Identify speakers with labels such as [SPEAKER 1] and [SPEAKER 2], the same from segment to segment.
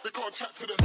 [SPEAKER 1] They can't chat to the.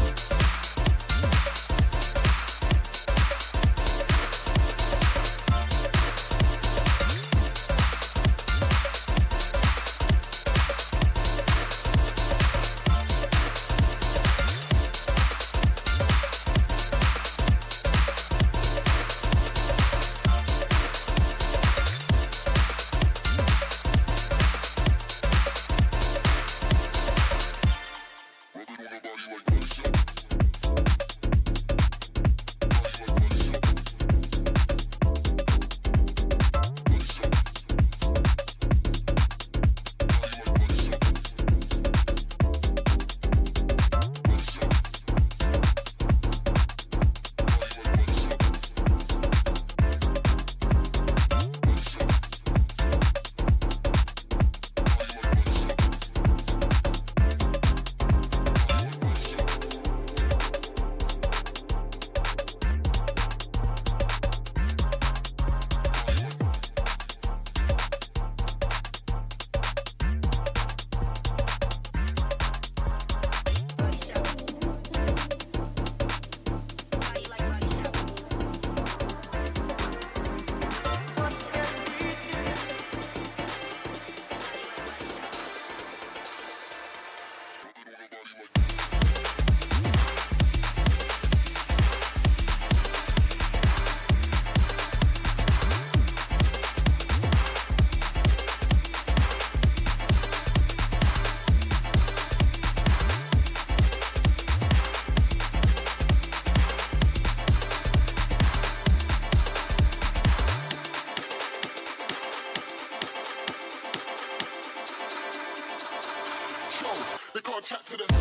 [SPEAKER 1] They can't chat to the.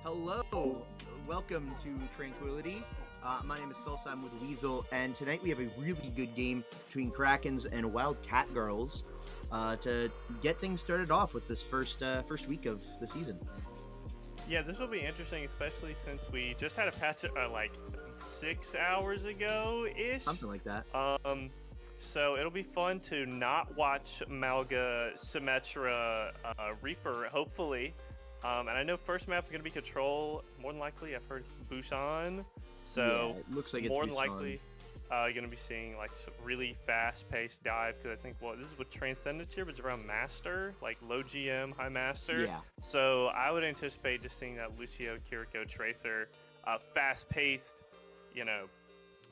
[SPEAKER 2] Hello, welcome to Tranquility. My name is Salsa, I'm with Weasel, and tonight we have a really good game between Krakens and Wild Catgirls to get things started off with this first week of the season.
[SPEAKER 3] Yeah, this will be interesting, especially since we just had a patch like 6 hours ago-ish.
[SPEAKER 2] Something like that.
[SPEAKER 3] So it'll be fun to not watch Malga Symmetra Reaper, hopefully. And I know first map's going to be Control. More than likely, I've heard Busan. So
[SPEAKER 2] yeah, it looks like it's
[SPEAKER 3] more than
[SPEAKER 2] Busan.
[SPEAKER 3] likely going to be seeing like some really fast-paced dive, because I think this is with Transcendence here, but it's around Master, like low GM, high Master.
[SPEAKER 2] Yeah.
[SPEAKER 3] So I would anticipate just seeing that Lucio, Kiriko, Tracer, fast-paced,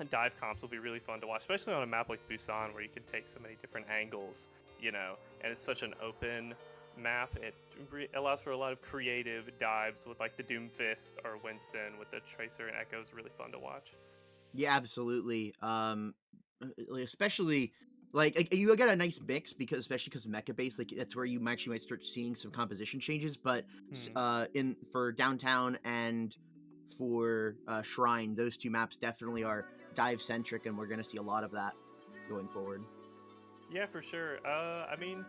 [SPEAKER 3] dive comps will be really fun to watch, especially on a map like Busan where you can take so many different angles, and it's such an open map. It allows for a lot of creative dives with like the Doomfist or Winston with the Tracer and Echo is really fun to watch.
[SPEAKER 2] Yeah, absolutely. Especially like you get a nice mix especially because mecha base, like that's where you actually might start seeing some composition changes. But for downtown and for Shrine. Those two maps definitely are dive-centric, and we're going to see a lot of that going forward.
[SPEAKER 3] Yeah, for sure. I mean,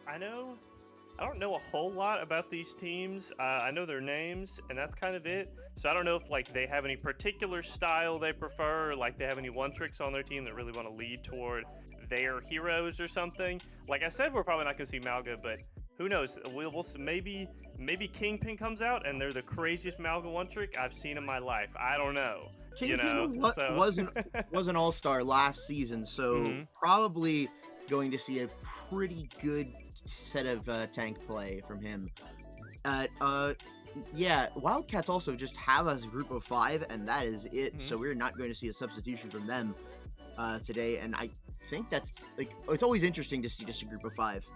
[SPEAKER 3] I don't know a whole lot about these teams. I know their names, and that's kind of it. So I don't know if like they have any particular style they prefer, or like they have any one-tricks on their team that really want to lead toward their heroes or something. Like I said, we're probably not going to see Malga, but who knows? We'll maybe Kingpin comes out and they're the craziest Malga one-trick I've seen in my life. I don't know.
[SPEAKER 2] Kingpin
[SPEAKER 3] So
[SPEAKER 2] was an all-star last season, so probably going to see a pretty good set of tank play from him. Yeah, Wildcats also just have a group of 5, and that is it. So we're not going to see a substitution from them today, and I think that's like it's always interesting to see just a group of 5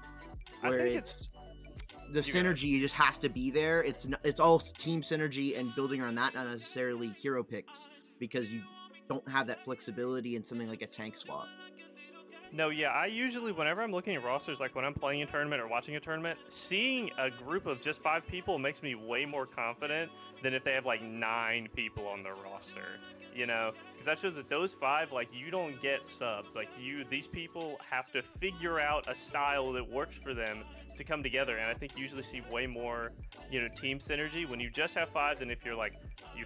[SPEAKER 2] where it's the synergy just has to be there. It's all team synergy and building around that, not necessarily hero picks, because you don't have that flexibility in something like a tank swap.
[SPEAKER 3] No, yeah, I usually, whenever I'm looking at rosters, like when I'm playing a tournament or watching a tournament, seeing a group of just 5 people makes me way more confident than if they have like 9 people on their roster, because that shows that those 5, like, you don't get subs. Like, these people have to figure out a style that works for them to come together, and I think you usually see way more, team synergy when you just have 5 than if you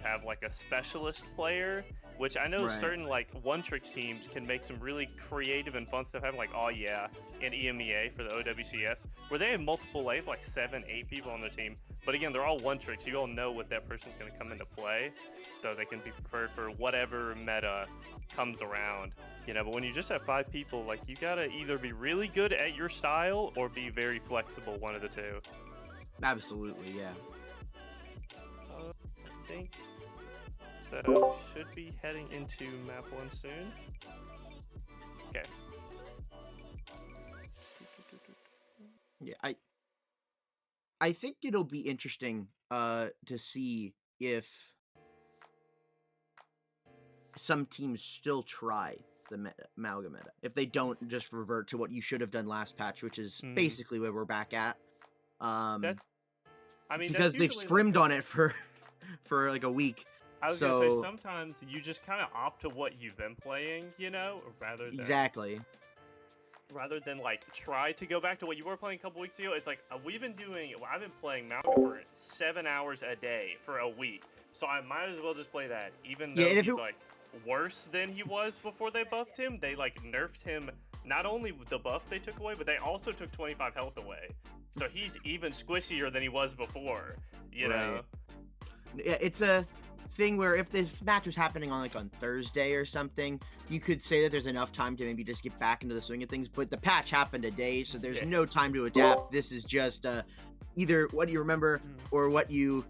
[SPEAKER 3] have like a specialist player. Which I know certain like one-trick teams can make some really creative and fun stuff happen, like Oh Yeah and EMEA for the OWCS, where they have multiple, like 7, 8 people on their team. But again, they're all one-tricks. You all know what that person's going to come into play, so they can be prepared for whatever meta comes around. But when you just have 5 people, like, you gotta either be really good at your style or be very flexible, one of the two.
[SPEAKER 2] Absolutely, yeah.
[SPEAKER 3] I think. So, should be heading into map 1 soon. Okay.
[SPEAKER 2] Yeah, I think it'll be interesting to see if some teams still try the Malga meta. If they don't just revert to what you should have done last patch, which is basically where we're back at. Because they've scrimmed on it for like a week.
[SPEAKER 3] I was gonna say, sometimes you just kind of opt to what you've been playing, rather than rather than like try to go back to what you were playing a couple weeks ago. It's like I've been playing Malga for 7 hours a day for a week, so I might as well just play that, even though he's like worse than he was before they buffed him. They like nerfed him. Not only the buff they took away, but they also took 25 health away, so he's even squishier than he was before.
[SPEAKER 2] Yeah, it's a thing where if this match was happening on Thursday or something, you could say that there's enough time to maybe just get back into the swing of things, but the patch happened today, so there's no time to adapt. This is just either what you remember or what you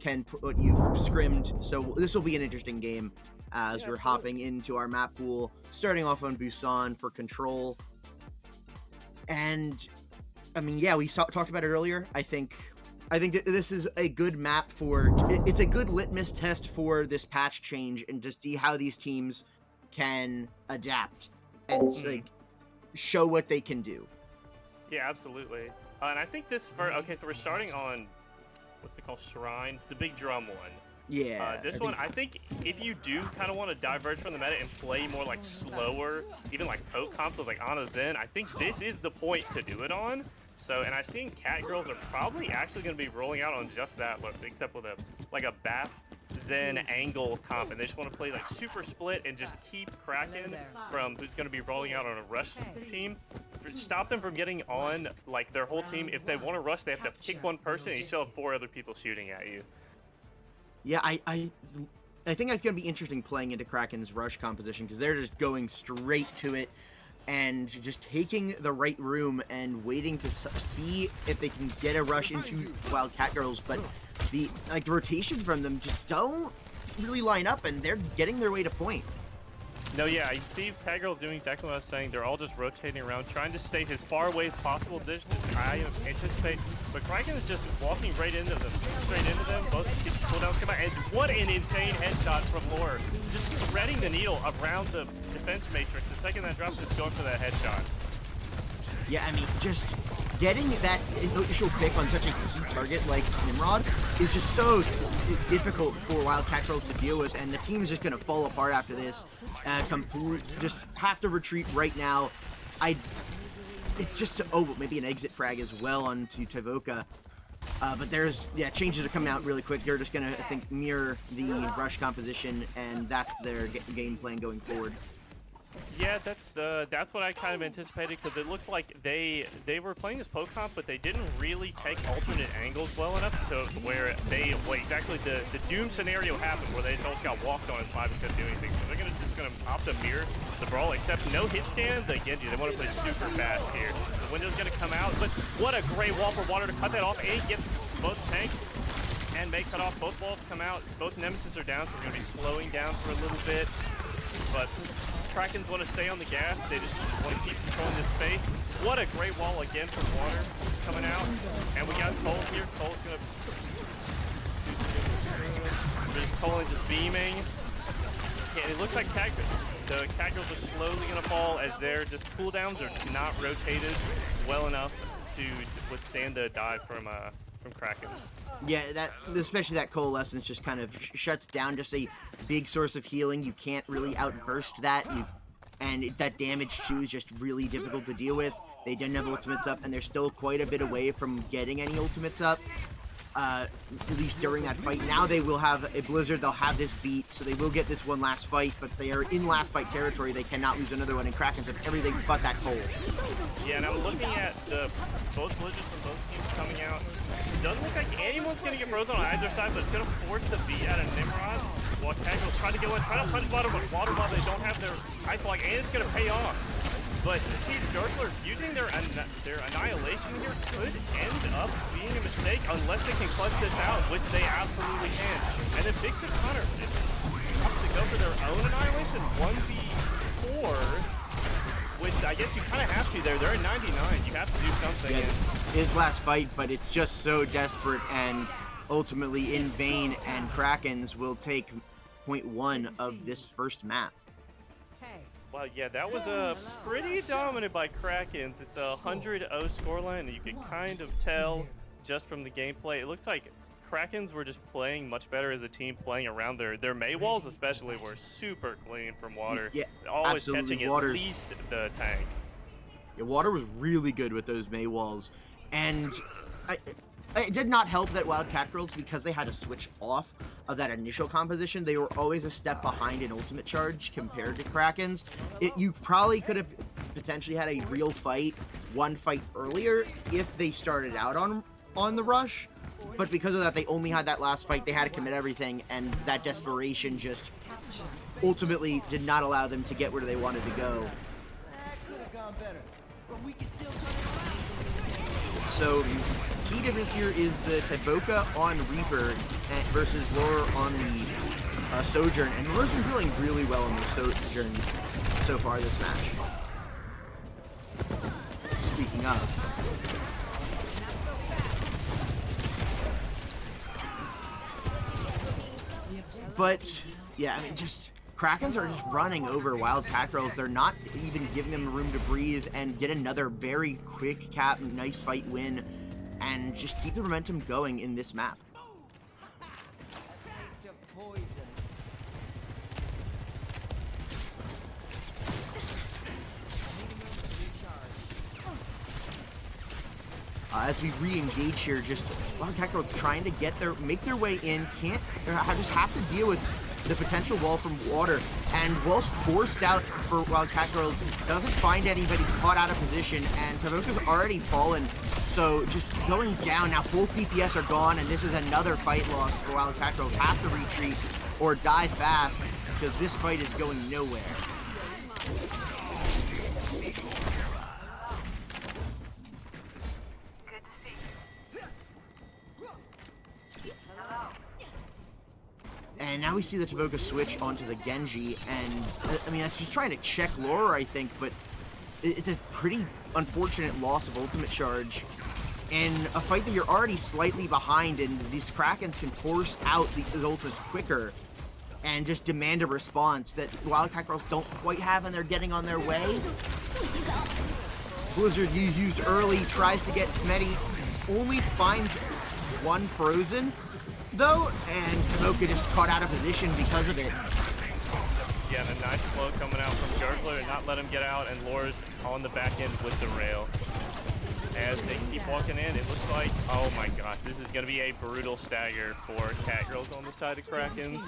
[SPEAKER 2] scrimmed. So this will be an interesting game as we're hopping into our map pool, starting off on Busan for control. And I mean, we talked about it earlier. I think that this is a good map it's a good litmus test for this patch change, and to see how these teams can adapt and show what they can do.
[SPEAKER 3] Yeah, absolutely. And I think this so we're starting on what's it called, Shrine. It's the big drum one.
[SPEAKER 2] Yeah.
[SPEAKER 3] I think if you do kind of want to diverge from the meta and play more like slower, even like poke comps like Ana Zen, I think this is the point to do it on. So, and I've seen Catgirls are probably actually going to be rolling out on just that, except with a BAP Zen angle comp, and they just want to play like super split and just keep Kraken from who's going to be rolling out on a rush team. Stop them from getting on like their whole team. If they want to rush, they have to pick one person, and you still have 4 other people shooting at you.
[SPEAKER 2] Yeah, I think that's going to be interesting playing into Kraken's rush composition, because they're just going straight to it and just taking the right room and waiting to see if they can get a rush into Wild Catgirls, but the rotation from them just don't really line up, and they're getting their way to point.
[SPEAKER 3] No, yeah, I see Catgirls doing exactly what I was saying. They're all just rotating around, trying to stay as far away as possible. I anticipate, but Kraken is just walking right into them, straight into them. Both cooldowns come out, and what an insane headshot from Lore. Just threading the needle around the defense matrix. The second that drops, just going for that headshot.
[SPEAKER 2] Yeah, I mean, just getting that initial pick on such a key target like Nimrod is just so difficult for Wild Catgirls to deal with, and the team's just going to fall apart after this. Just have to retreat right now. It's just, maybe an exit frag as well onto Tavoka. But there's, changes are coming out really quick. They're just going to, I think, mirror the rush composition, and that's their game plan going forward.
[SPEAKER 3] Yeah, that's what I kind of anticipated, because it looked like they were playing as poke comp, but they didn't really take alternate angles well enough, so where exactly the Doom scenario happened, where they just almost got walked on as 5 and couldn't do anything. So they're just gonna opt to mirror the brawl, except no hit scan. The Genji, they want to play super fast here. The window's gonna come out, but what a great wall for Water to cut that off and get both tanks. And may cut off, both walls come out. Both Nemesis are down, so we're gonna be slowing down for a little bit. But Krakens want to stay on the gas. They just want to keep controlling this space. What a great wall again from Water coming out. And we got Cole here. Cole's going to... Cole is just beaming. Yeah, it looks like the Catgirls are slowly going to fall as their just cooldowns are not rotated well enough to withstand the dive from Krakens.
[SPEAKER 2] Yeah, especially that Coalescence just kind of shuts down just a big source of healing. You can't really outburst that, and that damage too is just really difficult to deal with. They didn't have ultimates up, and they're still quite a bit away from getting any ultimates up, at least during that fight. Now they will have a Blizzard, they'll have this beat, so they will get this one last fight, but they are in last fight territory. They cannot lose another one, and Krakens have everything but that coal.
[SPEAKER 3] Yeah, and I'm looking at both Blizzards from both teams coming out. It doesn't look like anyone's going to get frozen on either side, but it's going to force the beat out of Nimrod. While Catgirls trying to go in, trying to punch Water while they don't have their ice block, and it's going to pay off. But see, Darkler using their annihilation here could end up being a mistake unless they can clutch this out, which they absolutely can. And then Big Six Hunter opts to go for their own annihilation 1v4, which I guess you kind of have to there. They're at 99. You have to do something.
[SPEAKER 2] Yeah, his last fight, but it's just so desperate and ultimately in vain, and Krakens will take point 1 of this first map.
[SPEAKER 3] Well, yeah, that was pretty dominant by Krakens. It's a 100-0 scoreline, and you can kind of tell just from the gameplay. It looked like Krakens were just playing much better as a team, playing around their Mei walls especially were super clean from Water.
[SPEAKER 2] Yeah,
[SPEAKER 3] always
[SPEAKER 2] absolutely.
[SPEAKER 3] catching at least the tank.
[SPEAKER 2] Yeah, Water was really good with those Mei walls, and it did not help that Wild Catgirls, because they had to switch off of that initial composition, they were always a step behind in ultimate charge compared to Krakens. You probably could have potentially had a real fight, one fight earlier, if they started out on the rush, but because of that, they only had that last fight. They had to commit everything, and that desperation just ultimately did not allow them to get where they wanted to go. So key difference here is the Tavoka on Reaper versus Lure on the Sojourn, and Lure's been doing really well on the Sojourn so far this match. Speaking of. But, yeah, I mean, just Krakens are just running over Wild Catgirls. They're not even giving them room to breathe and get another very quick cap, nice fight win, and just keep the momentum going in this map. As we re-engage here, just Wild Catgirls trying to make their way in, just have to deal with the potential wall from Water, and wall's forced out for Wild Catgirls, doesn't find anybody caught out of position, and Tavoka's already fallen, so just going down. Now both DPS are gone, and this is another fight loss for Wild Catgirls. Have to retreat or die fast, because this fight is going nowhere. And now we see the Tavoka switch onto the Genji, and I mean, that's just trying to check Laura, I think, but it's a pretty unfortunate loss of ultimate charge in a fight that you're already slightly behind, and these Krakens can force out the ultimates quicker and just demand a response that Wild Catgirls don't quite have, and they're getting on their way. Blizzard used early, tries to get Medi, only finds one frozen, though, and Tomoka just caught out of position because of it.
[SPEAKER 3] Yeah, and a nice slow coming out from Gurgler and not let him get out, and Lore's on the back end with the rail. As they keep walking in, it looks like, oh my gosh, this is going to be a brutal stagger for Catgirls on the side of Krakens.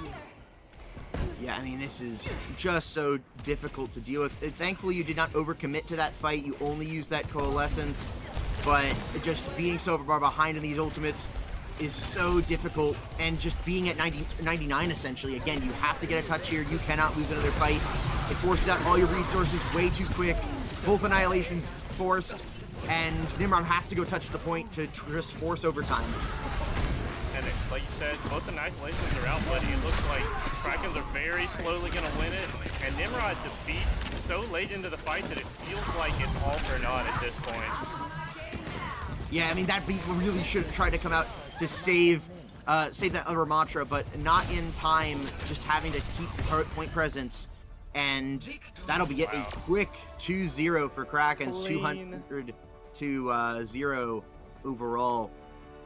[SPEAKER 2] Yeah, I mean, this is just so difficult to deal with. Thankfully, you did not overcommit to that fight. You only used that coalescence, but just being so far behind in these ultimates is so difficult, and just being at 99 essentially. Again, you have to get a touch here. You cannot lose another fight. It forces out all your resources way too quick. Both annihilations forced, and Nimrod has to go touch the point to just force overtime.
[SPEAKER 3] And like you said, both annihilations are out, buddy. It looks like Krakens are very slowly going to win it, and Nimrod defeats so late into the fight that it feels like it's all for naught at this point.
[SPEAKER 2] Yeah, I mean, that beat really should have tried to come out to save that other mantra, but not in time, just having to keep point presence, and that'll be it.
[SPEAKER 3] Wow.
[SPEAKER 2] A quick 2-0 for Krakens,
[SPEAKER 3] Clean.
[SPEAKER 2] 200 to 0 overall.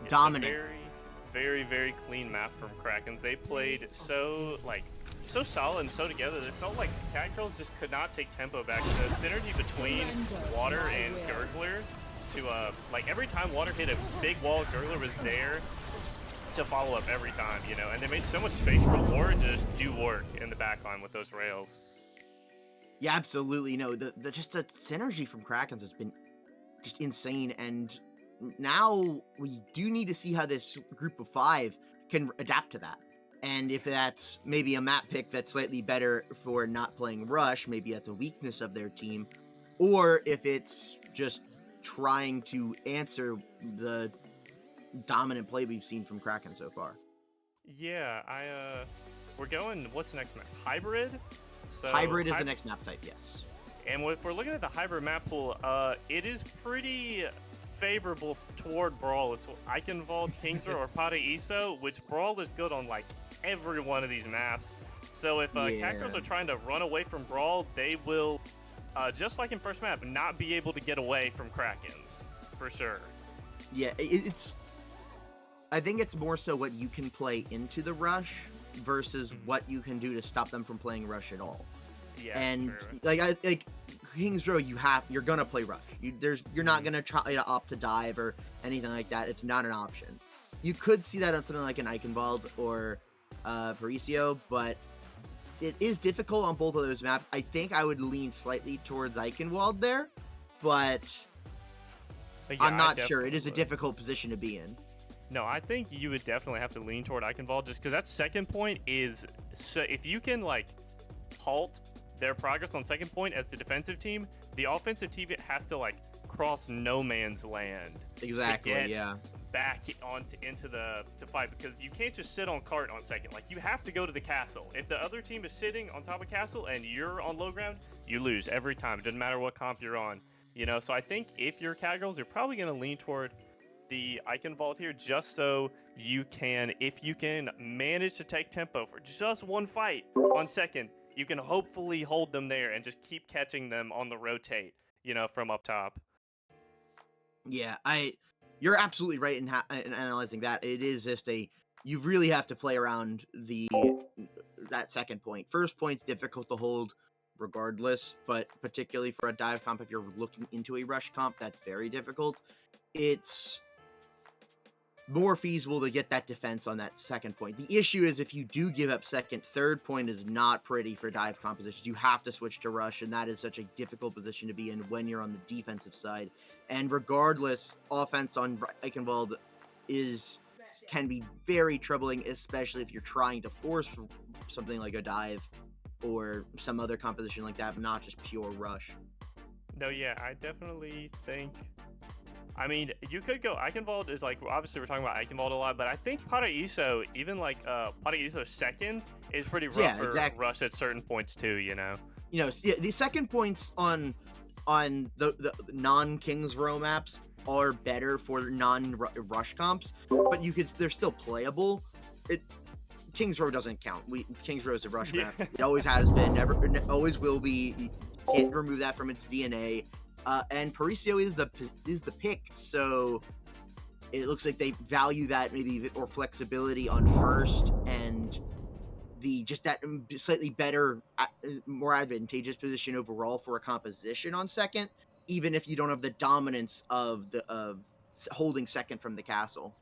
[SPEAKER 3] It's
[SPEAKER 2] Dominant.
[SPEAKER 3] A very, very clean map from Krakens. They played so solid and so together. It felt like Catgirls just could not take tempo back. The synergy between Water and Gurgler to like every time Water hit a big wall, Gurgler was there to follow up every time, you know, and they made so much space for Lore to just do work in the backline with those rails.
[SPEAKER 2] Yeah, absolutely. No, the synergy from Krakens has been just insane, and now we do need to see how this group of 5 can adapt to that. And if that's maybe a map pick that's slightly better for not playing Rush, maybe that's a weakness of their team, or if it's just trying to answer the dominant play we've seen from Kraken so far.
[SPEAKER 3] Yeah, we're going, what's the next map? Hybrid? So
[SPEAKER 2] Hybrid is the next map type, yes.
[SPEAKER 3] And if we're looking at the hybrid map pool, it is pretty favorable toward Brawl. It's Eichenwald, Kingsrow, or Paraiso, which Brawl is good on like every one of these maps. So if Catgirls are trying to run away from Brawl, they will, just like in first map, not be able to get away from Krakens, for sure.
[SPEAKER 2] Yeah, I think it's more so what you can play into the Rush versus what you can do to stop them from playing Rush at all.
[SPEAKER 3] Yeah,
[SPEAKER 2] and
[SPEAKER 3] true.
[SPEAKER 2] like Kings Row, you're gonna play Rush. You're not gonna try to opt to dive or anything like that. It's not an option. You could see that on something like an Eichenwald or Paraiso, but it is difficult on both of those maps. I think I would lean slightly towards Eichenwald there, but
[SPEAKER 3] Yeah,
[SPEAKER 2] I'm not
[SPEAKER 3] I
[SPEAKER 2] sure. It is a
[SPEAKER 3] definitely would.
[SPEAKER 2] difficult position to be in.
[SPEAKER 3] No, I think you would definitely have to lean toward Eichenwald just because that second point is, so if you can like halt their progress on second point as the defensive team, the offensive team has to like cross no man's land
[SPEAKER 2] Exactly,
[SPEAKER 3] to get
[SPEAKER 2] yeah.
[SPEAKER 3] back into the fight, because you can't just sit on cart on second. Like, you have to go to the castle. If the other team is sitting on top of castle and you're on low ground, you lose every time. It doesn't matter what comp you're on, you know. So I think if you're Catgirls, you're probably going to lean toward the Eichenwald here, just so you can, if you can manage to take tempo for just one fight on second, you can hopefully hold them there and just keep catching them on the rotate, you know, from up top.
[SPEAKER 2] Yeah, you're absolutely right in analyzing that. It is just you really have to play around that second point. First point's difficult to hold regardless, but particularly for a dive comp, if you're looking into a rush comp, that's very difficult. It's more feasible to get that defense on that second point. The issue is if you do give up second, third point is not pretty for dive compositions. You have to switch to rush, and that is such a difficult position to be in when you're on the defensive side. And regardless, offense on Eichenwald can be very troubling, especially if you're trying to force something like a dive or some other composition like that, but not just pure rush.
[SPEAKER 3] No, yeah, I definitely think, I mean, you could go, Eichenwald is like, obviously we're talking about Eichenwald a lot, but I think Paraiso, even like Paraiso second, is pretty rough for rush at certain points too, you know?
[SPEAKER 2] You know, the second points on the non-Kings Row maps are better for non-rush comps, but they're still playable. Kings Row doesn't count. Kings Row is a rush map. It always has been, always will be. You can't remove that from its DNA. And Paraiso is the pick, so it looks like they value that maybe a bit more flexibility on first, and that slightly better, more advantageous position overall for a composition on second, even if you don't have the dominance of holding second from the castle.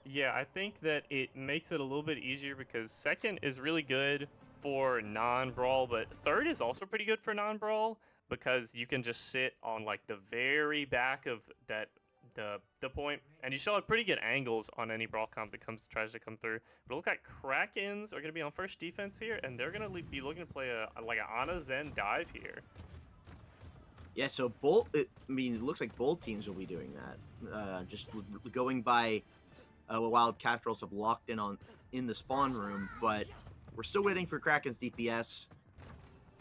[SPEAKER 3] Yeah, I think that it makes it a little bit easier because second is really good for non-brawl, but third is also pretty good for non-brawl because you can just sit on like the very back of the point, and you still have pretty good angles on any brawl comp that tries to come through. But it looks like Krakens are going to be on first defense here, and they're going to be looking to play a like an Ana Zen dive here.
[SPEAKER 2] Yeah, so it looks like both teams will be doing that. Just going by what Wild Catgirls have locked in the spawn room, but we're still waiting for Kraken's DPS.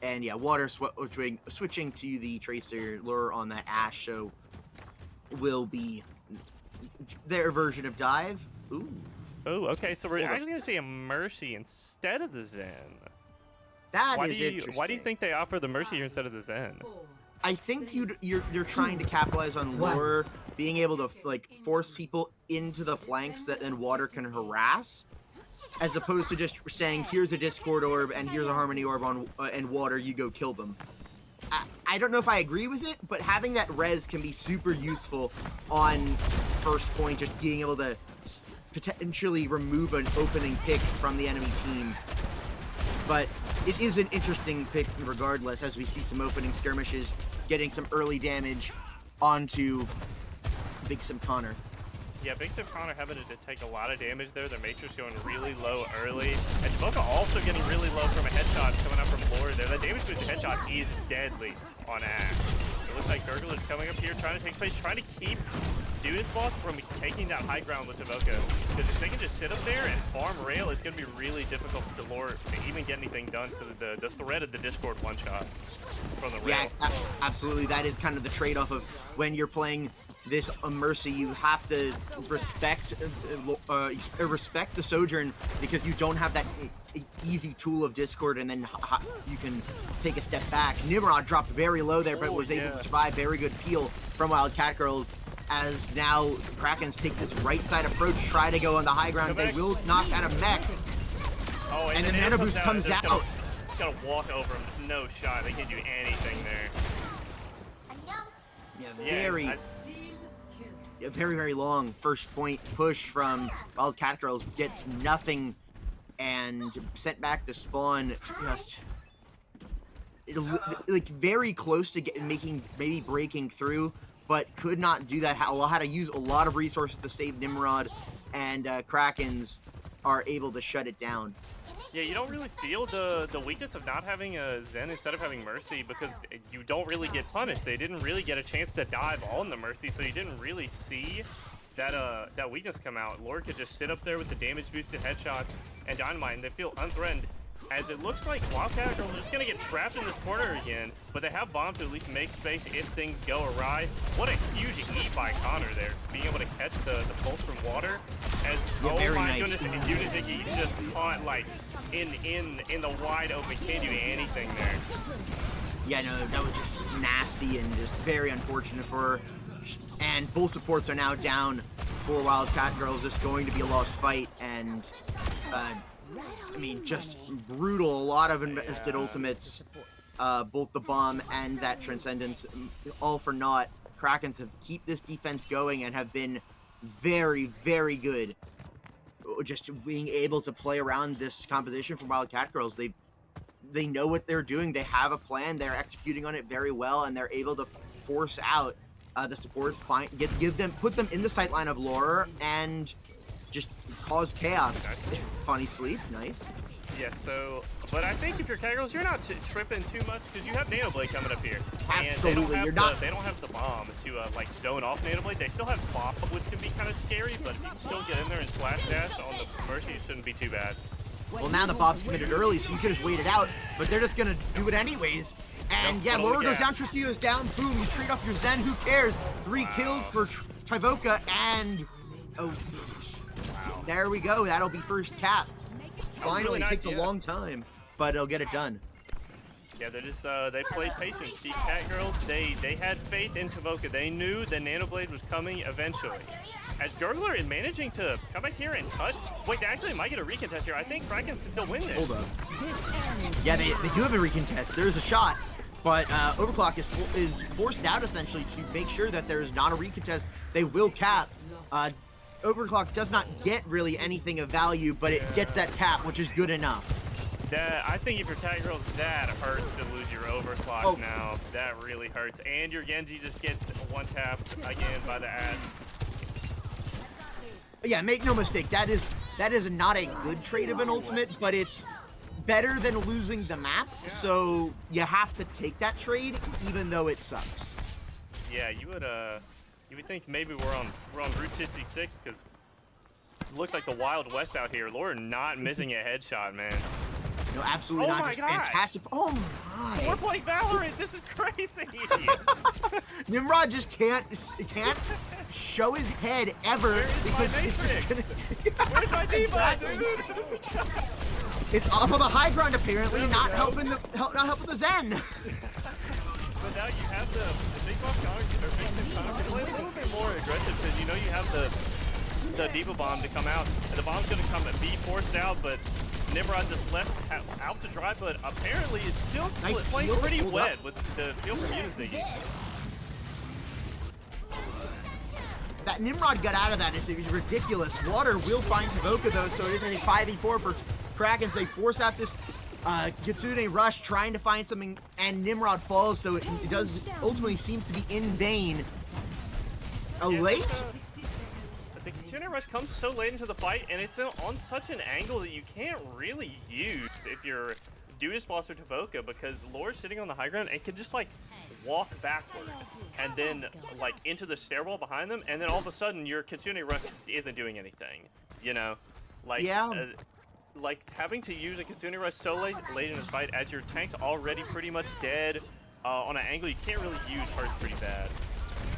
[SPEAKER 2] And yeah, Water switching to the Tracer lure on that Ash, so will be their version of dive. Ooh.
[SPEAKER 3] Oh, okay, so we're actually going to see a Mercy instead of the Zen.
[SPEAKER 2] That is interesting.
[SPEAKER 3] Why do you think they offer the Mercy here instead of the Zen?
[SPEAKER 2] I think you're trying to capitalize on lure, being able to like force people into the flanks that then Water can harass, as opposed to just saying here's a Discord orb and here's a Harmony orb on and Water, you go kill them. I don't know if I agree with it, but having that res can be super useful on first point, just being able to potentially remove an opening pick from the enemy team. But it is an interesting pick regardless, as we see some opening skirmishes getting some early damage onto Big Sim Connor.
[SPEAKER 3] Yeah, Big Sim Connor having to take a lot of damage there. Their Matrix going really low early. And Taboka also getting really low from a headshot coming up from Lord there. That damage boosted headshot is deadly on Ash. It looks like Gurgle is coming up here, trying to take space, trying to keep Dude's boss from taking that high ground with Taboka. Because if they can just sit up there and farm rail, it's going to be really difficult for the Lord to even get anything done because of the threat of the Discord one-shot from the rail.
[SPEAKER 2] Yeah, absolutely. That is kind of the trade-off of when you're playing this Mercy, you have to respect the Sojourn, because you don't have that easy tool of Discord, and then you can take a step back. Nimrod dropped very low there, but was able to survive. Very good peel from Wild Catgirls, as now Krakens take this right side approach, try to go on the high ground. They will knock out a mech.
[SPEAKER 3] Oh,
[SPEAKER 2] and then Mana Boost comes out.
[SPEAKER 3] Just gotta walk over him. There's no shot. They can't do anything there.
[SPEAKER 2] Yeah, very, very long first point push from Wild Catgirls, gets nothing, and sent back to spawn. Just like very close to maybe breaking through, but could not do that. Had to use a lot of resources to save Nimrod, and Krakens are able to shut it down.
[SPEAKER 3] Yeah, you don't really feel the weakness of not having a Zen instead of having Mercy, because you don't really get punished. They didn't really get a chance to dive on the Mercy, so you didn't really see that weakness come out. Lord could just sit up there with the damage boosted headshots and Dynamite, and they feel unthreatened. As it looks like Wildcat Girls are just going to get trapped in this corner again, but they have Bomb to at least make space if things go awry. What a huge eat by Connor there, being able to catch the pulse from Water. As, oh my goodness, Unizigi just caught like in the wide open, can't do anything there.
[SPEAKER 2] Yeah, no, that was just nasty and just very unfortunate for her. And both supports are now down for Wild Catgirls. It's going to be a lost fight, and just brutal. A lot of invested ultimates, both the bomb and that Transcendence, all for naught. Krakens have keep this defense going and have been very, very good. Just being able to play around this composition from Wild Catgirls. They know what they're doing. They have a plan. They're executing on it very well, and they're able to force out the supports. Put them in the sightline of Laura and just cause chaos.
[SPEAKER 3] Nice.
[SPEAKER 2] Funny sleep, nice.
[SPEAKER 3] Yeah, but I think if you're Catgirls, you're not tripping too much because you have Nano Blade coming up here.
[SPEAKER 2] Absolutely,
[SPEAKER 3] and they don't have the bomb to like zone off Nano Blade. They still have Bob, which can be kind of scary, but if you can still get in there and slash dash on the Mercy, it shouldn't be too bad.
[SPEAKER 2] Well, now the Bob's committed early, so you could have waited out, but they're just gonna do it anyways. And yeah, Laura goes down, Trisky goes down, boom, you trade off your Zen, who cares? 3 kills for Tyvoka, and there we go, that'll be first cap. Finally,
[SPEAKER 3] really nice,
[SPEAKER 2] takes a long time, but it'll get it done.
[SPEAKER 3] Yeah, they played patient. The Catgirls, they had faith in Tavoka. They knew the Nano Blade was coming eventually. As Gurgler is managing to come back here and touch. Wait, they actually might get a recontest here. I think Krakens can still win this.
[SPEAKER 2] Hold up. Yeah, they do have a recontest. There's a shot, but Overclock is forced out essentially to make sure that there is not a recontest. They will cap. Overclock does not get really anything of value, but it gets that cap, which is good enough.
[SPEAKER 3] I think if you're Catgirls, that hurts to lose your Overclock now. That really hurts. And your Genji just gets one tapped again by the Ash.
[SPEAKER 2] Yeah, make no mistake, that is not a good trade of an ultimate, but it's better than losing the map, so you have to take that trade, even though it sucks.
[SPEAKER 3] Yeah, you would think maybe we're on Route 66, because it looks like the Wild West out here. Lord, not missing a headshot, man.
[SPEAKER 2] No, absolutely not. Just fantastic. Oh my!
[SPEAKER 3] We're playing Valorant. This is crazy.
[SPEAKER 2] Nimrod just can't show his head ever because it's just
[SPEAKER 3] Where's my D-bot, dude?
[SPEAKER 2] It's up on the high ground apparently, not helping the Zen.
[SPEAKER 3] But now you have the big buff Connor, or big Sim Connor can play a little bit more aggressive because you know you have the Diva Bomb to come out, and the bomb's gonna come and be forced out, but Nimrod just left out to dry, but apparently is still playing pretty wet with the field from Uniziggy.
[SPEAKER 2] That Nimrod got out of that is ridiculous. Water will find Tavoka though, so it is a 5v4 for Krakens. They force out this Kitsune rush, trying to find something, and Nimrod falls, so it does ultimately seems to be in vain. Late?
[SPEAKER 3] The Kitsune rush comes so late into the fight, and it's on such an angle that you can't really use if you're Dudas Boss or Tavoka, because Lore's sitting on the high ground and can just like walk backward and then like into the stairwell behind them, and then all of a sudden your Kitsune rush isn't doing anything, you know? Like, like having to use a Kitsune rush so late in the fight as your tank's already pretty much dead on an angle you can't really use hurts pretty bad.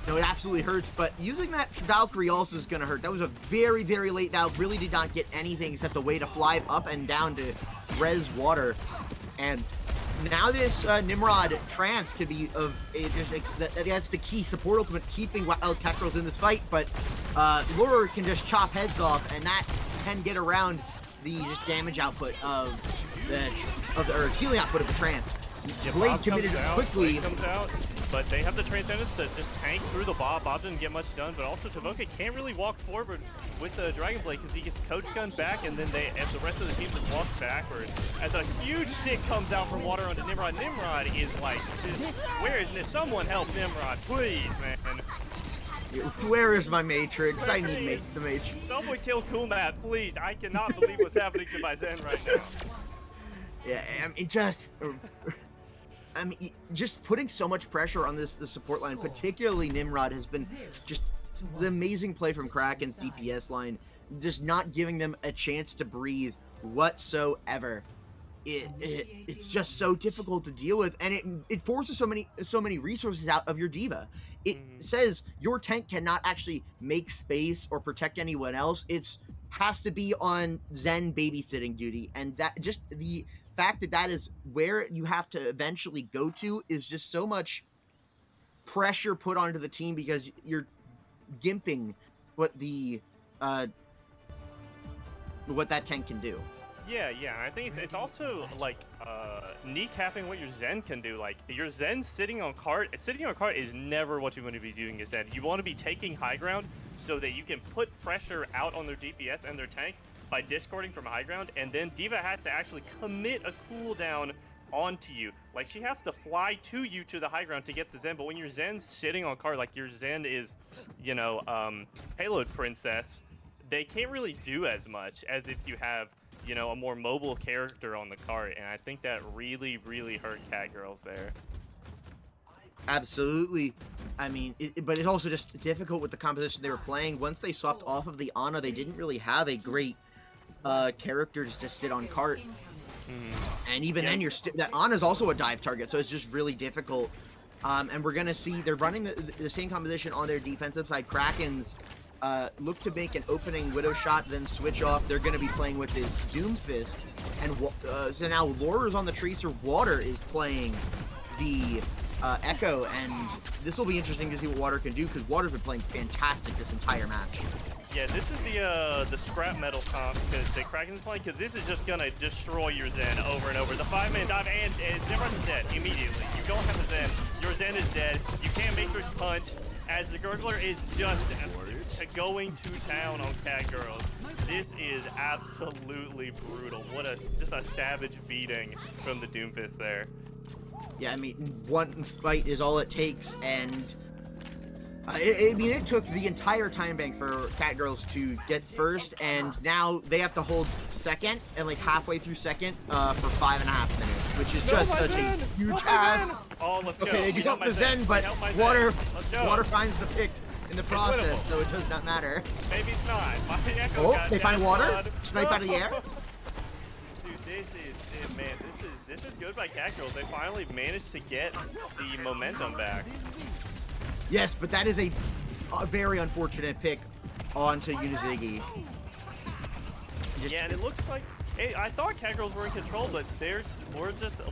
[SPEAKER 2] No, it absolutely hurts, but using that Valkyrie also is going to hurt. That was a very, very late Valk. Really did not get anything except a way to fly up and down to res water. And now this Nimrod Trance could be that's the key support ultimate, keeping Wild Catgirls in this fight, but Lure can just chop heads off, and that can get around the just damage output of the healing output of the Trance. Blade committed quickly.
[SPEAKER 3] Blade comes out, but they have the Transcendence to just tank through the Bob. Bob didn't get much done, but also Tavoka can't really walk forward with the Dragon Blade because he gets Coach Gun back, and then and the rest of the team just walks backward. As a huge stick comes out from water onto Nimrod. Nimrod is like, where is this? Someone help Nimrod, please, man.
[SPEAKER 2] Where is my Matrix? I need the Matrix.
[SPEAKER 3] Someone kill Coolmat, please. I cannot believe what's happening to my Zen right now.
[SPEAKER 2] Yeah, I mean, just putting so much pressure on the support line, particularly Nimrod, has been just the amazing play from Kraken's DPS line, just not giving them a chance to breathe whatsoever. It's just so difficult to deal with, and it forces so many resources out of your diva. It says your tank cannot actually make space or protect anyone else. It's has to be on Zen babysitting duty, and that just the fact that is where you have to eventually go to is just so much pressure put onto the team because you're gimping what that tank can do.
[SPEAKER 3] Yeah, I think it's also like kneecapping what your Zen can do. Like your Zen sitting on cart is never what you want to be doing as Zen. You want to be taking high ground so that you can put pressure out on their DPS and their tank by discording from high ground, and then Diva has to actually commit a cooldown onto you. Like she has to fly to you to the high ground to get the Zen, but when your Zen's sitting on cart, like your Zen is, you know, payload princess, they can't really do as much as if you have, you know, a more mobile character on the cart, and I think that really, really hurt Catgirls there.
[SPEAKER 2] Absolutely. I mean, but it's also just difficult with the composition they were playing. Once they swapped off of the Ana, they didn't really have a great character just to sit on cart. And even then, that Ana's also a dive target, so it's just really difficult. And we're gonna see they're running the same composition on their defensive side. Krakens look to make an opening Widow shot, then switch off. They're going to be playing with his Doomfist, and so now Laura's on the Tracer. Water is playing the Echo, and this will be interesting to see what Water can do, because Water's been playing fantastic this entire match.
[SPEAKER 3] Yeah, this is the scrap metal comp because the Kraken's playing, because this is just gonna destroy your Zen over and over. The 5-man dive, and Nimrod's dead immediately. You don't have a Zen. Your Zen is dead. You can't Matrix punch, as the Gurgler is just going to town on Catgirls. This is absolutely brutal. What just a savage beating from the Doomfist there.
[SPEAKER 2] Yeah, I mean, one fight is all it takes, and it took the entire time bank for Catgirls to get first, and now they have to hold second, and like halfway through second for 5.5 minutes, which is just such a huge ass.
[SPEAKER 3] Oh, let's go.
[SPEAKER 2] Okay, they do help the Zen, but Water finds the pick in the process, so it does not matter.
[SPEAKER 3] Maybe it's not. My Echo got
[SPEAKER 2] they find Water?
[SPEAKER 3] Death
[SPEAKER 2] Snipe out of the air?
[SPEAKER 3] Dude, this is good by Catgirls. They finally managed to get the momentum back.
[SPEAKER 2] Yes, but that is a very unfortunate pick onto Unizigi.
[SPEAKER 3] Yeah, and it looks like I thought Catgirls were in control, but we're just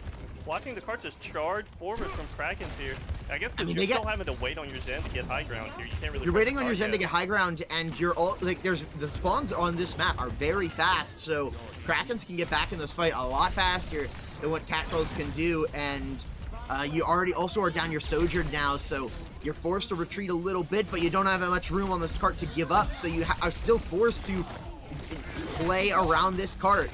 [SPEAKER 3] watching the cart just charge forward from Krakens here. I guess because you're still having to wait on your Zen to get high ground here. You can't really.
[SPEAKER 2] You're waiting on your Zen to get high ground, and you're all like, there's the spawns on this map are very fast, so Krakens can get back in this fight a lot faster than what Catgirls can do, and you already also are down your Sojourn now, so you're forced to retreat a little bit, but you don't have that much room on this cart to give up, so you are still forced to play around this cart.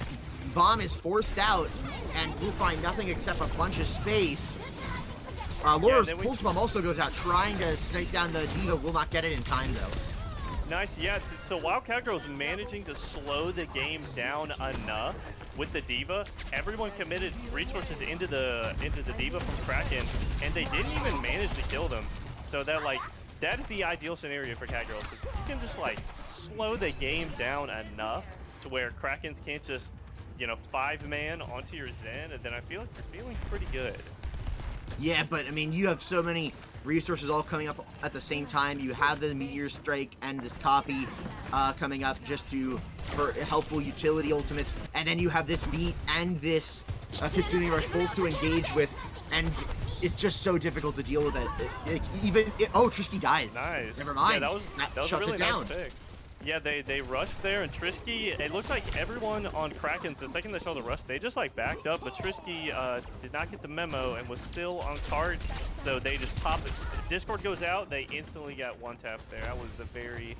[SPEAKER 2] Bomb is forced out, and we'll find nothing except a bunch of space. Laura's Pulse Bomb also goes out, trying to snipe down the Diva, will not get it in time, though.
[SPEAKER 3] Nice, yeah. So while Catgirl's managing to slow the game down enough with the Diva, everyone committed resources into the Diva from Kraken, and they didn't even manage to kill them. So that is the ideal scenario for Catgirls. Is you can just slow the game down enough to where Krakens can't just 5-man onto your Zen, and then I feel like you're feeling pretty good.
[SPEAKER 2] Yeah, but I mean, you have so many resources all coming up at the same time. You have the Meteor Strike and this copy coming up just for helpful utility ultimates, and then you have this beat and this Kitsune Rush both to engage with, and it's just so difficult to deal with it. Trisky dies.
[SPEAKER 3] Nice.
[SPEAKER 2] Never mind.
[SPEAKER 3] Yeah, that was
[SPEAKER 2] shuts
[SPEAKER 3] a really
[SPEAKER 2] it down.
[SPEAKER 3] nice pick. Yeah, they rushed there, and Trisky, it looks like everyone on Krakens, the second they saw the rush, they just backed up, but Trisky did not get the memo and was still on cart, so they just popped it. Discord goes out, they instantly got one tap there. That was a very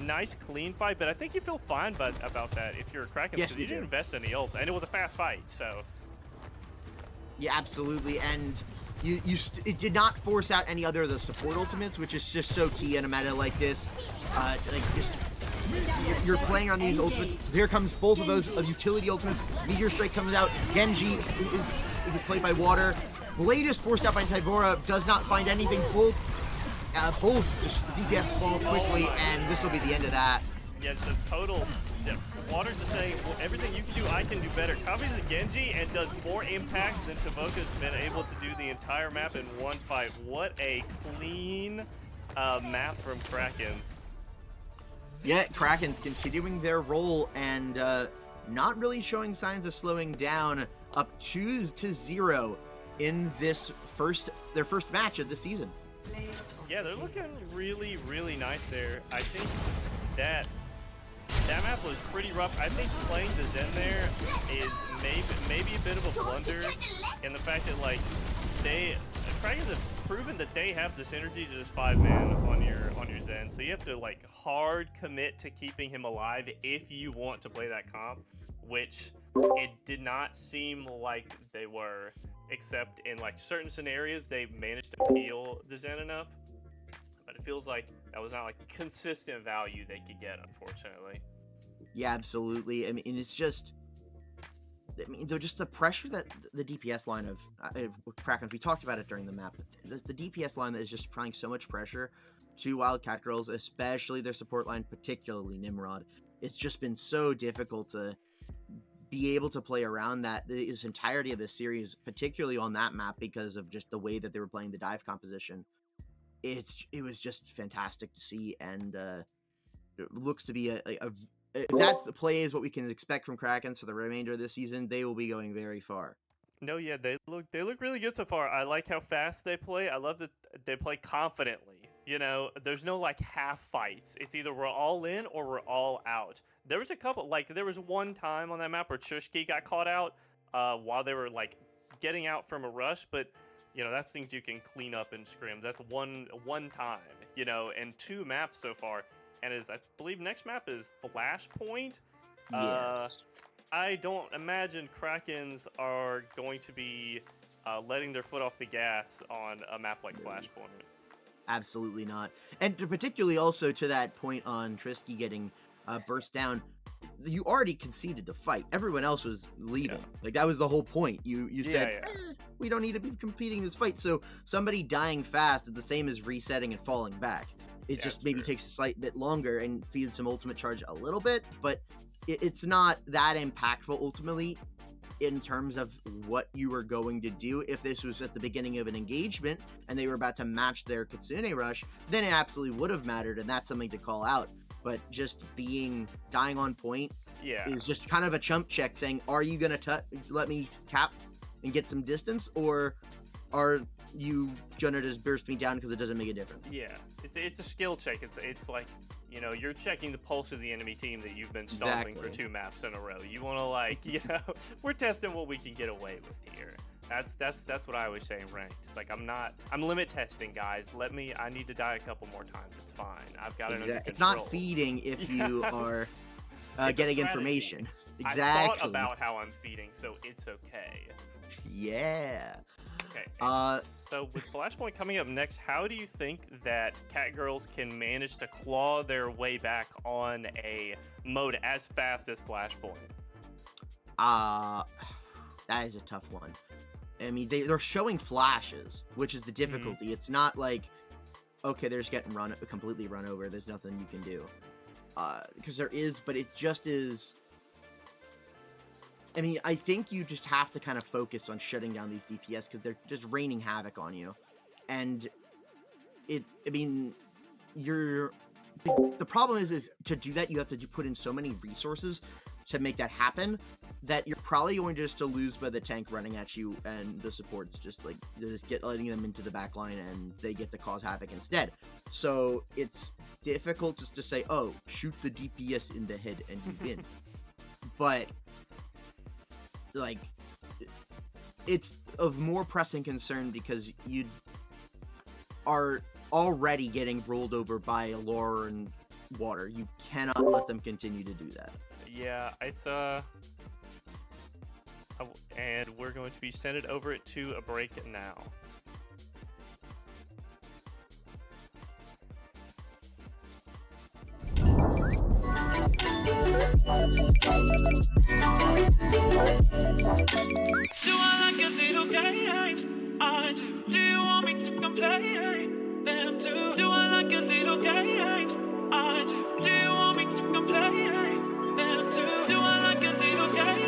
[SPEAKER 3] nice, clean fight, but I think you feel fine about that if you're a Krakens, because you didn't invest any ults, and it was a fast fight, so.
[SPEAKER 2] Yeah, absolutely, and it did not force out any other of the support ultimates, which is just so key in a meta like this. You're playing on these ultimates. Here comes both of those utility ultimates. Meteor Strike comes out. Genji is played by Water. Blade is forced out by Tybora. Does not find anything. Both just DPS fall quickly, and this will be the end of that.
[SPEAKER 3] Yeah, so total. Yeah, Water's just saying, well, everything you can do, I can do better. Copies the Genji and does more impact than Tavoka's been able to do the entire map in one fight. What a clean map from Krakens.
[SPEAKER 2] Yeah, Krakens continuing their role and not really showing signs of slowing down, up 2-0 in their first match of the season.
[SPEAKER 3] Yeah, they're looking really, really nice there. I think that map was pretty rough. I think playing the Zen there is maybe a bit of a blunder, in the fact that Krakens have proven that they have the synergy to just 5-man on your Zen. So you have to hard commit to keeping him alive if you want to play that comp, which it did not seem like they were, except in certain scenarios they managed to peel the Zen enough. But it feels like that was not consistent value they could get, unfortunately.
[SPEAKER 2] Yeah, absolutely. I mean, it's just, they're just the pressure that the DPS line of Krakens, we talked about it during the map. The DPS line that is just applying so much pressure to Wildcat Girls, especially their support line, particularly Nimrod. It's just been so difficult to be able to play around that this entirety of this series, particularly on that map, because of just the way that they were playing the dive composition. it was just fantastic to see, and it looks to be if that's the play is what we can expect from Krakens for the remainder of this season, they will be going very far.
[SPEAKER 3] No, yeah, they look really good so far. I like how fast they play. I love that they play confidently. There's no like half fights. It's either we're all in or we're all out. There was a couple, like there was one time on that map where Trishki got caught out while they were like getting out from a rush, but that's things you can clean up in scrims. That's one time, and 2 maps so far. And I believe next map is Flashpoint.
[SPEAKER 2] Yes.
[SPEAKER 3] I don't imagine Krakens are going to be letting their foot off the gas on a map like Flashpoint.
[SPEAKER 2] Absolutely not. And particularly also to that point on Trisky getting burst down, you already conceded the fight. Everyone else was leaving.
[SPEAKER 3] Yeah.
[SPEAKER 2] Like, that was the whole point. You said,
[SPEAKER 3] Yeah.
[SPEAKER 2] We don't need to be competing this fight. So somebody dying fast is the same as resetting and falling back. It
[SPEAKER 3] Yeah,
[SPEAKER 2] just
[SPEAKER 3] it's
[SPEAKER 2] maybe
[SPEAKER 3] true.
[SPEAKER 2] takes a slight bit longer and feeds some ultimate charge a little bit, but it's not that impactful ultimately in terms of what you were going to do. If this was at the beginning of an engagement and they were about to match their Kitsune rush, then it absolutely would have mattered, and that's something to call out. But just dying on point
[SPEAKER 3] Yeah.
[SPEAKER 2] is just kind of a chump check saying, are you going to let me cap and get some distance, or are you going to just burst me down because it doesn't make a difference?
[SPEAKER 3] Yeah, it's a skill check. It's like you're checking the pulse of the enemy team that you've been stomping for
[SPEAKER 2] Exactly.
[SPEAKER 3] 2 maps in a row. You want to we're testing what we can get away with here. That's what I always say in ranked. It's like I'm limit testing, guys. I need to die a couple more times. It's fine. I've got it under control.
[SPEAKER 2] It's not feeding if you are
[SPEAKER 3] It's a
[SPEAKER 2] getting
[SPEAKER 3] strategy.
[SPEAKER 2] information.
[SPEAKER 3] I
[SPEAKER 2] Exactly.
[SPEAKER 3] thought about how I'm feeding, so it's okay.
[SPEAKER 2] Yeah.
[SPEAKER 3] Okay.
[SPEAKER 2] Uh,
[SPEAKER 3] So with Flashpoint coming up next, how do you think that Catgirls can manage to claw their way back on a mode as fast as Flashpoint?
[SPEAKER 2] That is a tough one. I mean, they're showing flashes, which is the difficulty. It's not like, okay, they're just getting completely run over. There's nothing you can do. Because there is, but it just is. I mean, I think you just have to kind of focus on shutting down these DPS because they're just raining havoc on you. And the problem is to do that, you have to put in so many resources to make that happen that you're probably going just to lose by the tank running at you, and the supports just letting them into the back line, and they get to cause havoc instead. So it's difficult just to say, oh, shoot the DPS in the head and you win. But like, it's of more pressing concern because you are already getting rolled over by lore and water. You cannot let them continue to do that.
[SPEAKER 3] Yeah, it's and we're going to be sending over it to a break now.
[SPEAKER 4] Do I like a little game? I do. Do you want me to come play them too? Do I like a little game? I do. Do you want me to come play them too? Do I like a little game?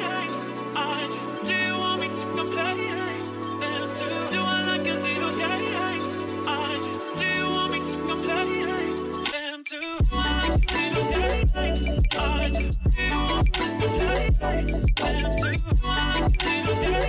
[SPEAKER 4] I do. Do you want me to come play them too? Do I like a little game? I do. Do you want me to come play them too? Do I like a little game? I do. Do you want me to come play them too? Do I like a little game?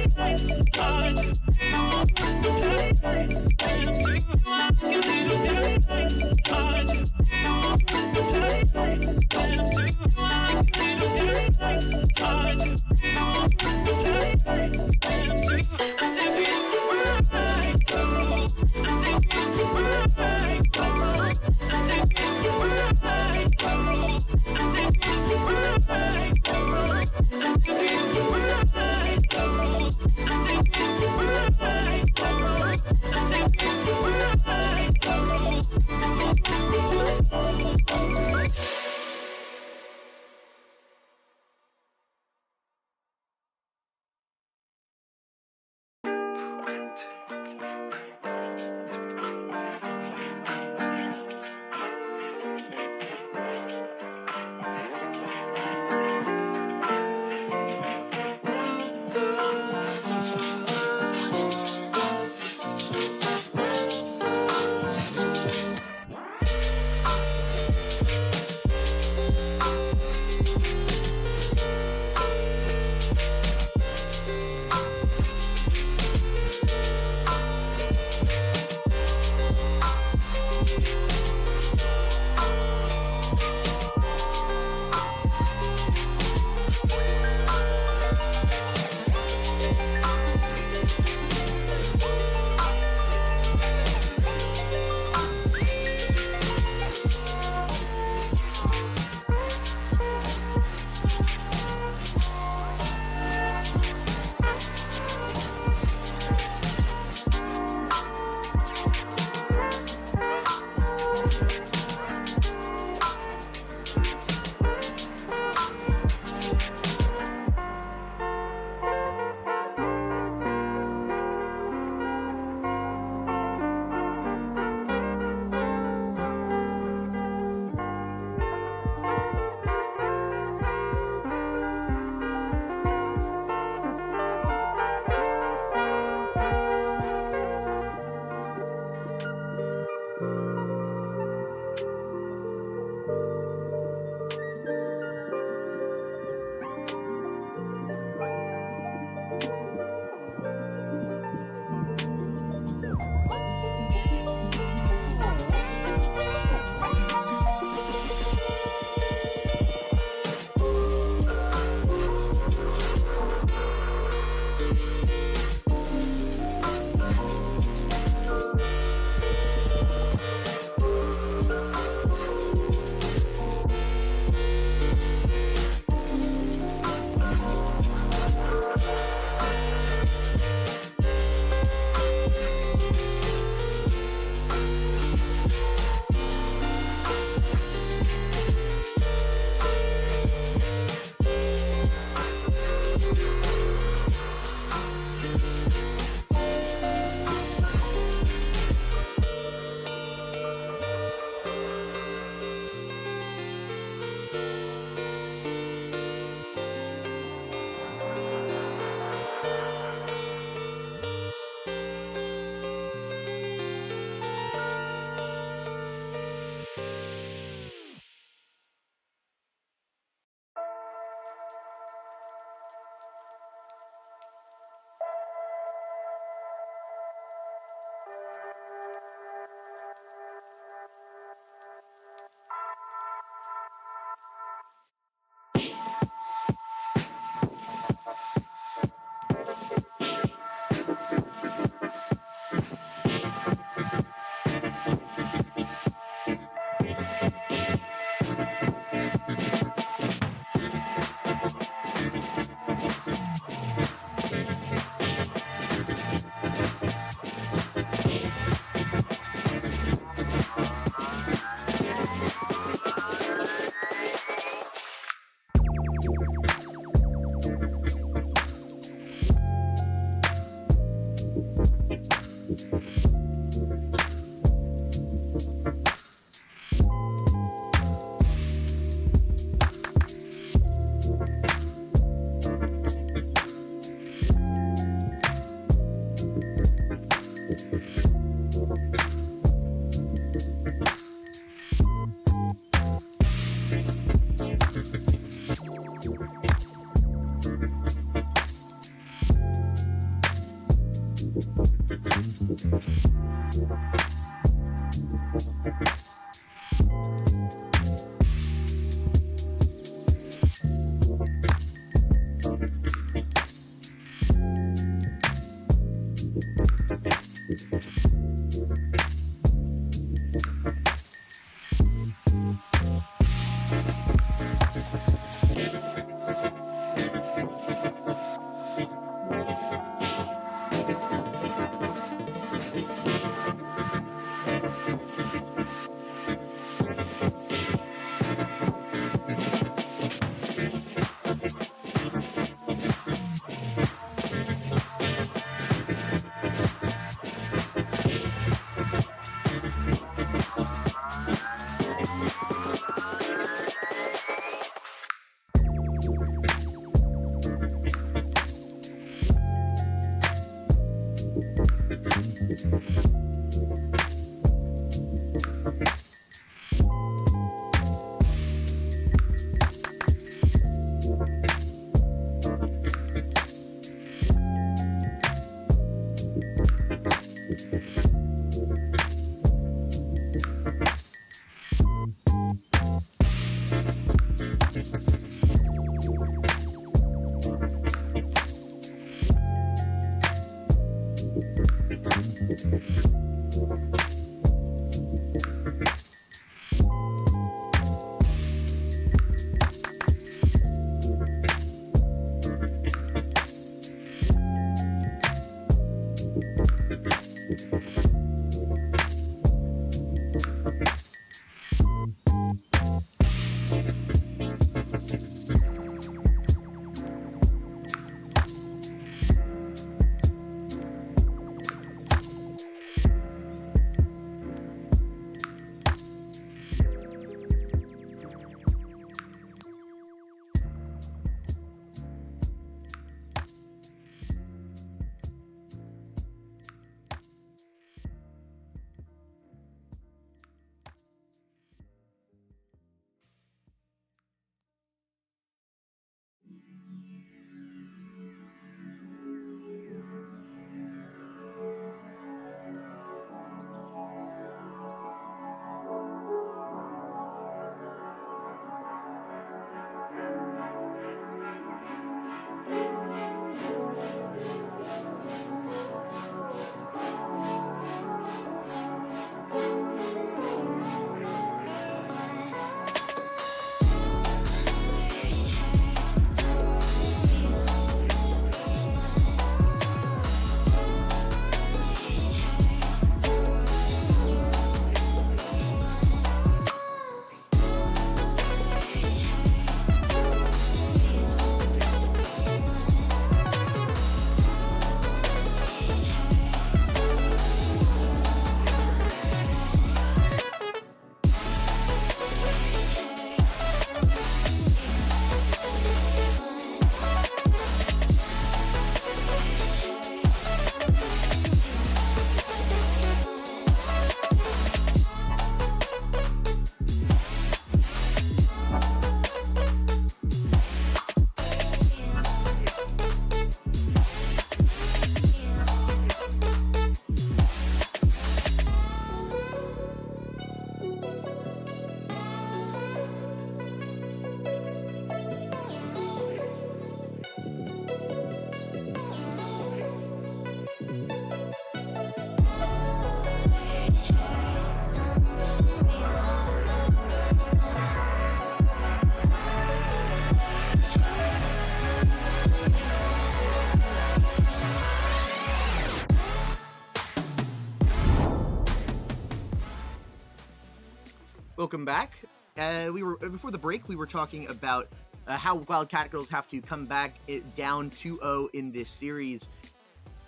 [SPEAKER 2] Welcome back. We were before the break. We were talking about how Wild Catgirls have to come back down 2-0 in this series.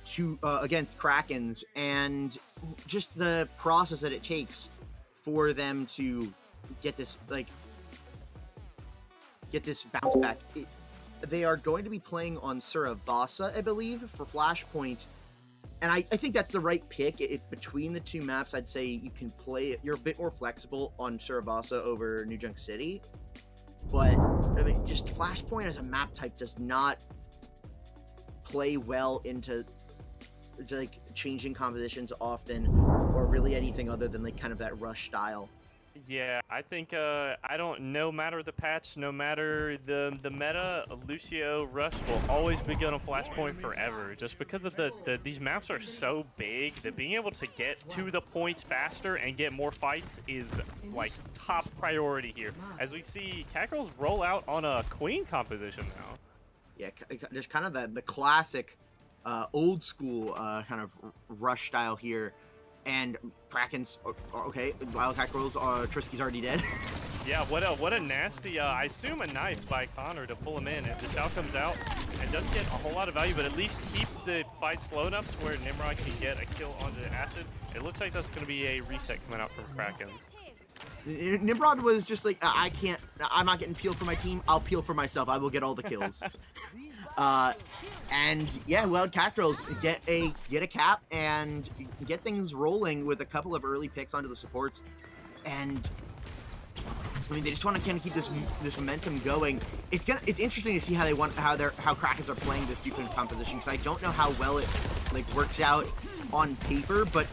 [SPEAKER 2] to against Krakens, and just the process that it takes for them to get this bounce back. They are going to be playing on Suravasa, I believe, for Flashpoint. And I think that's the right pick. If between the two maps, I'd say you can play. You're a bit more flexible on Suravasa over New Junk City. But, I mean, just Flashpoint as a map type does not play well into, like, changing compositions often, or really anything other than, like, kind of that rush style.
[SPEAKER 3] Yeah, I think no matter the patch, no matter the meta, Lucio Rush will always be good on Flashpoint forever. Just because of these maps are so big that being able to get to the points faster and get more fights is like top priority here. As we see Catgirls roll out on a Queen composition now.
[SPEAKER 2] Yeah, there's kind of the classic, old school kind of rush style here. And Krakens, okay, Wild Catgirls, Trisky's already dead.
[SPEAKER 3] Yeah, what a nasty, I assume a knife by Connor to pull him in. And the Shao comes out and doesn't get a whole lot of value, but at least keeps the fight slow enough to where Nimrod can get a kill onto Acid. It looks like that's going to be a reset coming out from Krakens.
[SPEAKER 2] Nimrod was just like, I'm not getting peeled for my team, I'll peel for myself, I will get all the kills. And yeah, Wild Catgirls get a cap and get things rolling with a couple of early picks onto the supports. And I mean, they just want to kind of keep this momentum going. It's interesting to see how Krakens are playing this defense composition, because I don't know how well it like works out on paper, but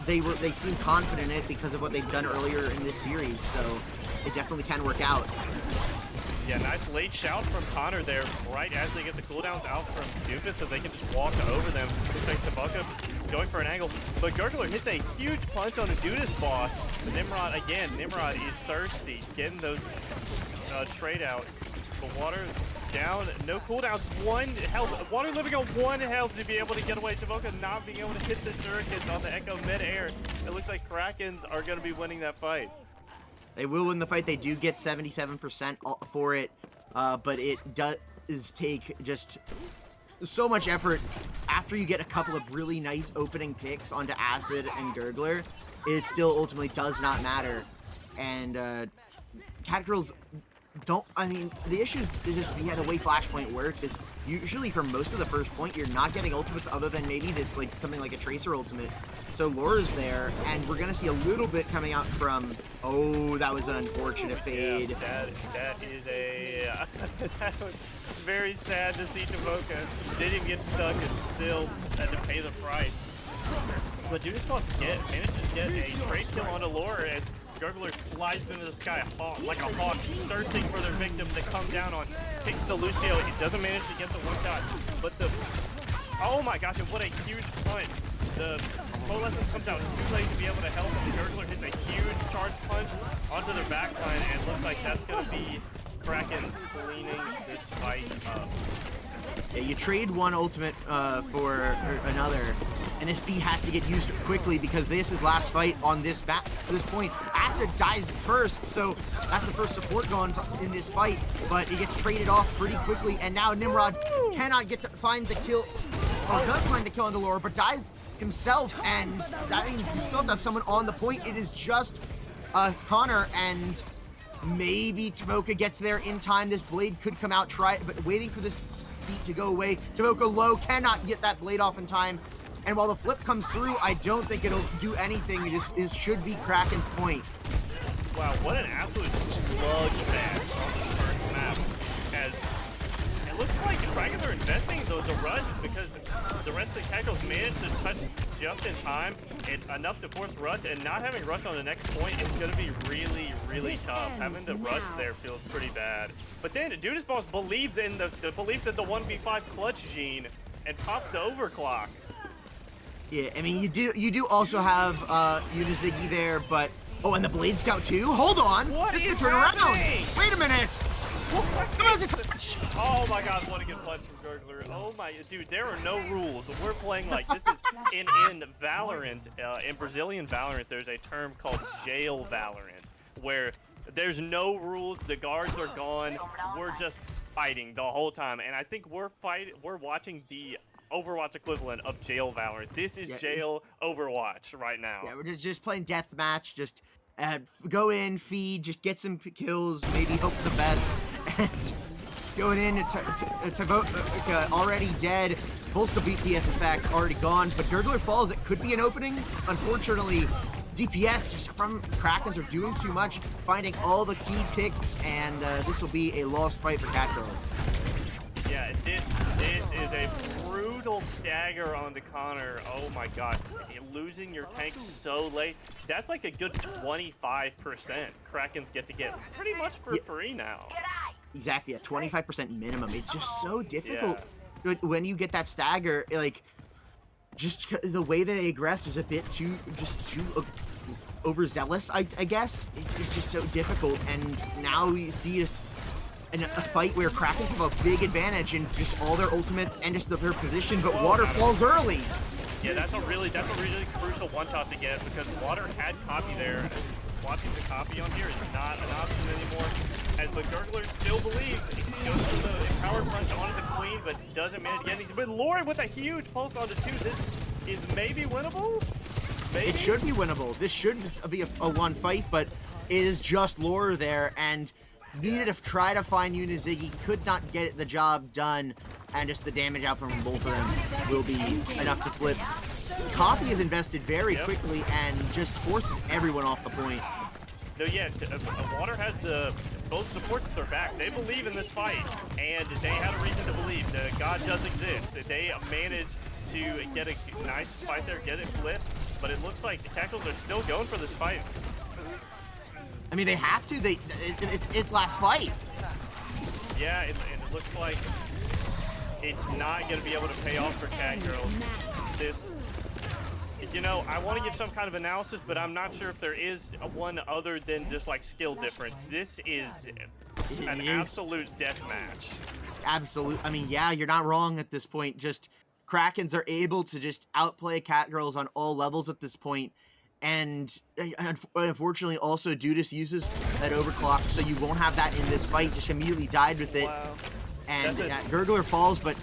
[SPEAKER 2] they seem confident in it because of what they've done earlier in this series, so it definitely can work out.
[SPEAKER 3] Yeah, nice late shout from Connor there, right as they get the cooldowns out from Doofus, so they can just walk over them. Looks like Tabaka going for an angle, but Gurgler hits a huge punch on a Dudas boss. Nimrod is thirsty, getting those trade outs. But Water down, no cooldowns, 1 health. Water living on 1 health to be able to get away. Tabaka not being able to hit the shurikens on the Echo mid-air. It looks like Krakens are going to be winning that fight.
[SPEAKER 2] They will win the fight. They do get 77% for it, but it does take just so much effort. After you get a couple of really nice opening picks onto Acid and Gurgler, it still ultimately does not matter. And Catgirls don't, I mean, the issue is just, the way Flashpoint works is usually for most of the first point, you're not getting ultimates other than maybe this, like, something like a Tracer ultimate. So Laura's there, and we're going to see a little bit coming out from, oh, that was an unfortunate fade.
[SPEAKER 3] Yeah, that is a, that was very sad to see Taboka. Didn't get stuck and still had to pay the price. But Judas Boss managed to get a straight kill onto Laura as Gurgler flies into the sky like a hawk, searching for their victim to come down on. Picks the Lucio. It doesn't manage to get the one shot, but oh my gosh, and what a huge punch. The Coalescence comes out too late to be able to help, and Gurgler hits a huge charge punch onto their backline, and it looks like that's going to be Krakens cleaning this fight up.
[SPEAKER 2] Yeah, you trade one ultimate for another, and this B has to get used quickly because this is last fight on this point. Acid dies first, so that's the first support going in this fight, but it gets traded off pretty quickly, and now Nimrod cannot find the kill, or does find the kill on Delora, but dies himself, and that means you still have to have someone on the point. It is just Connor, and maybe Taboka gets there in time. This blade could come out, but waiting for this beat to go away. Taboka low, cannot get that blade off in time. And while the flip comes through, I don't think it'll do anything. This should be Kraken's point.
[SPEAKER 3] Wow, what an absolute slugfest on the first map. As it looks like Krakens are investing the rush, because the rest of the Catgirls managed to touch just in time and enough to force rush, and not having rush on the next point is going to be really, really tough. Having the rush there feels pretty bad. But then Dudas Boss believes in the 1v5 clutch gene and pops the overclock.
[SPEAKER 2] Yeah, I mean, you do also have Uniziggy there, but oh, and the Blade Scout too? Hold on! This could turn around! Wait a minute!
[SPEAKER 3] Oh my god, what a good punch from Gurgler. Oh my, dude, there are no rules. We're playing like, this is, in Valorant, in Brazilian Valorant, there's a term called jail Valorant, where there's no rules, the guards are gone, we're just fighting the whole time. And I think we're watching the Overwatch equivalent of jail Valorant. This is
[SPEAKER 2] Yeah.
[SPEAKER 3] jail Overwatch right now.
[SPEAKER 2] Yeah, we're just playing deathmatch. Just go in, feed, just get some kills, maybe hope for the best. And going in to already dead. Both the BPS, in fact, already gone. But Gurgler Falls, it could be an opening. Unfortunately, DPS just from Krakens are doing too much, finding all the key picks, and this will be a lost fight for Catgirls.
[SPEAKER 3] Yeah, this is a brutal stagger on the Connor. Oh my gosh, losing your tank so late. That's like a good 25% Krakens get pretty much for free now.
[SPEAKER 2] Exactly, a 25% minimum. It's just so difficult when you get that stagger. Like, just the way they aggress is a bit too overzealous, I guess. It's just so difficult, and now we see just a fight where Krakens have a big advantage in just all their ultimates and just their position, but Water falls early.
[SPEAKER 3] Yeah, that's a really crucial one shot to get, because Water had copy there. Watching the copy on here is not an option anymore. And but Gurgler still believes he goes for the empowered punch onto the Queen, but doesn't manage to get anything. But Lauren with a huge pulse onto 2. This is maybe winnable? Maybe?
[SPEAKER 2] It should be winnable. This should be a one fight, but it is just Lore there, and needed to try to find Uniziggy, could not get the job done, and just the damage out from both of them will be enough to flip. Copy is invested very quickly and just forces everyone off the point.
[SPEAKER 3] No, yeah, Water has both supports at their back. They believe in this fight, and they had a reason to believe. God does exist. They managed to get a nice fight there, get it flipped, but it looks like the Catgirls are still going for this fight.
[SPEAKER 2] I mean, they have to. It's last fight.
[SPEAKER 3] Yeah, and it looks like it's not going to be able to pay off for Catgirls. This, you know, I want to give some kind of analysis, but I'm not sure if there is one other than just like skill difference. This is an absolute death match.
[SPEAKER 2] Absolute. I mean, yeah, you're not wrong at this point. Just Krakens are able to just outplay Catgirls on all levels at this point. And unfortunately, also Dudas uses that overclock, so you won't have that in this fight. Just immediately died with it.
[SPEAKER 3] Wow.
[SPEAKER 2] And Gurgler falls, but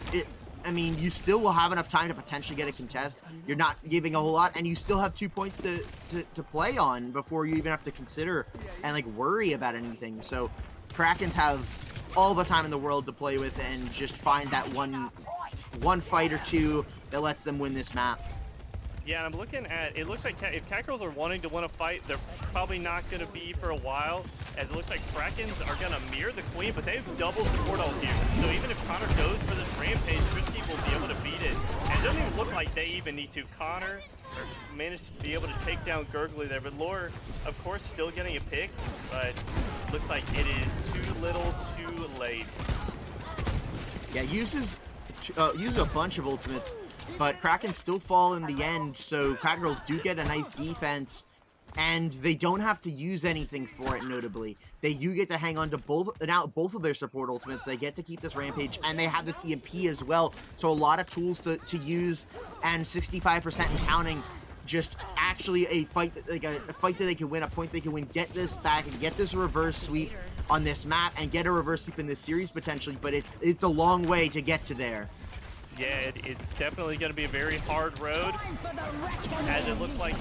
[SPEAKER 2] I mean, you still will have enough time to potentially get a contest. You're not giving a whole lot, and you still have 2 points to play on before you even have to consider and like worry about anything. So Krakens have all the time in the world to play with and just find that one fight or two that lets them win this map.
[SPEAKER 3] Yeah, I'm looking at, it looks like if Catgirls are wanting to win a fight, they're probably not going to be for a while, as it looks like Krakens are going to mirror the Queen, but they have double support ult here. So even if Connor goes for this Rampage, Trisky will be able to beat it. And it doesn't even look like they even need to. Connor managed to be able to take down Gurgly there, but Lore, of course, still getting a pick, but looks like it is too little too late.
[SPEAKER 2] Yeah, uses a bunch of ultimates, but Krakens still fall in the end, so Catgirls do get a nice defense, and they don't have to use anything for it, notably. They do get to hang on to both of their support ultimates. They get to keep this Rampage, and they have this EMP as well, so a lot of tools to use, and 65% and counting. Just actually a fight, like a fight that they can win, a point they can win, get this back and get this reverse sweep on this map, and get a reverse sweep in this series potentially, but it's a long way to get to there.
[SPEAKER 3] Yeah, it's definitely going to be a very hard road, as it looks like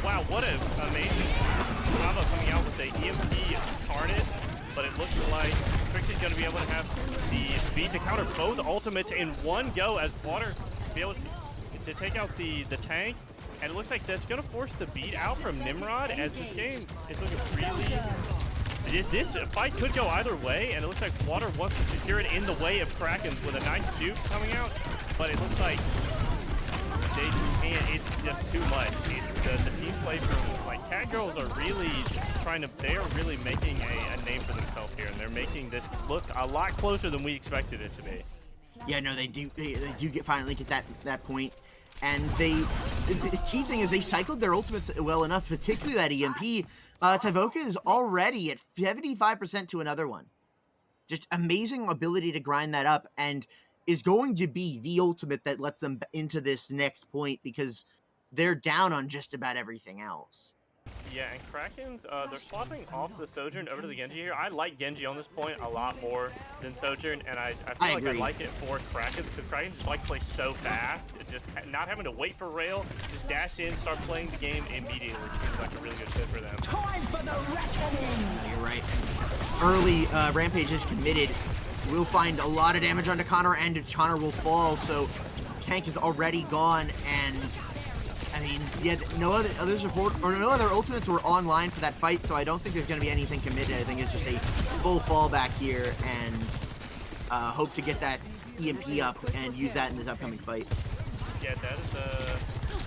[SPEAKER 3] wow, what an amazing combo coming out with the EMP Carnage, but it looks like Trixie's going to be able to have the beat to counter both ultimates in one go, as Water be able to take out the tank, and it looks like that's going to force the beat out from Nimrod, as this game is looking really... This fight could go either way, and it looks like Water wants to secure it in the way of Krakens with a nice dupe coming out, but it looks like they can't, it's just too much. The team play from, like, Catgirls are really they are really making a name for themselves here, and they're making this look a lot closer than we expected it to be.
[SPEAKER 2] Yeah, no, they do finally get that point. And the key thing is they cycled their ultimates well enough, particularly that EMP. Taivoka is already at 75% to another one. Just amazing ability to grind that up, and is going to be the ultimate that lets them into this next point, because they're down on just about everything else.
[SPEAKER 3] Yeah, and Krakens, they're swapping off the Sojourn over to the Genji here. I like Genji on this point a lot more than Sojourn, and I feel like I like it for Krakens because Krakens just like play so fast. Just not having to wait for rail, just dash in, start playing the game immediately seems like a really good fit for them.
[SPEAKER 5] Time for the reckoning!
[SPEAKER 2] No, you're right. Early Rampage is committed. We'll find a lot of damage onto Connor, and Connor will fall, so Tank is already gone, and I mean, yeah, no other ultimates were online for that fight, so I don't think there's going to be anything committed. I think it's just a full fallback here, and hope to get that EMP up and use that in this upcoming fight.
[SPEAKER 3] Yeah, that is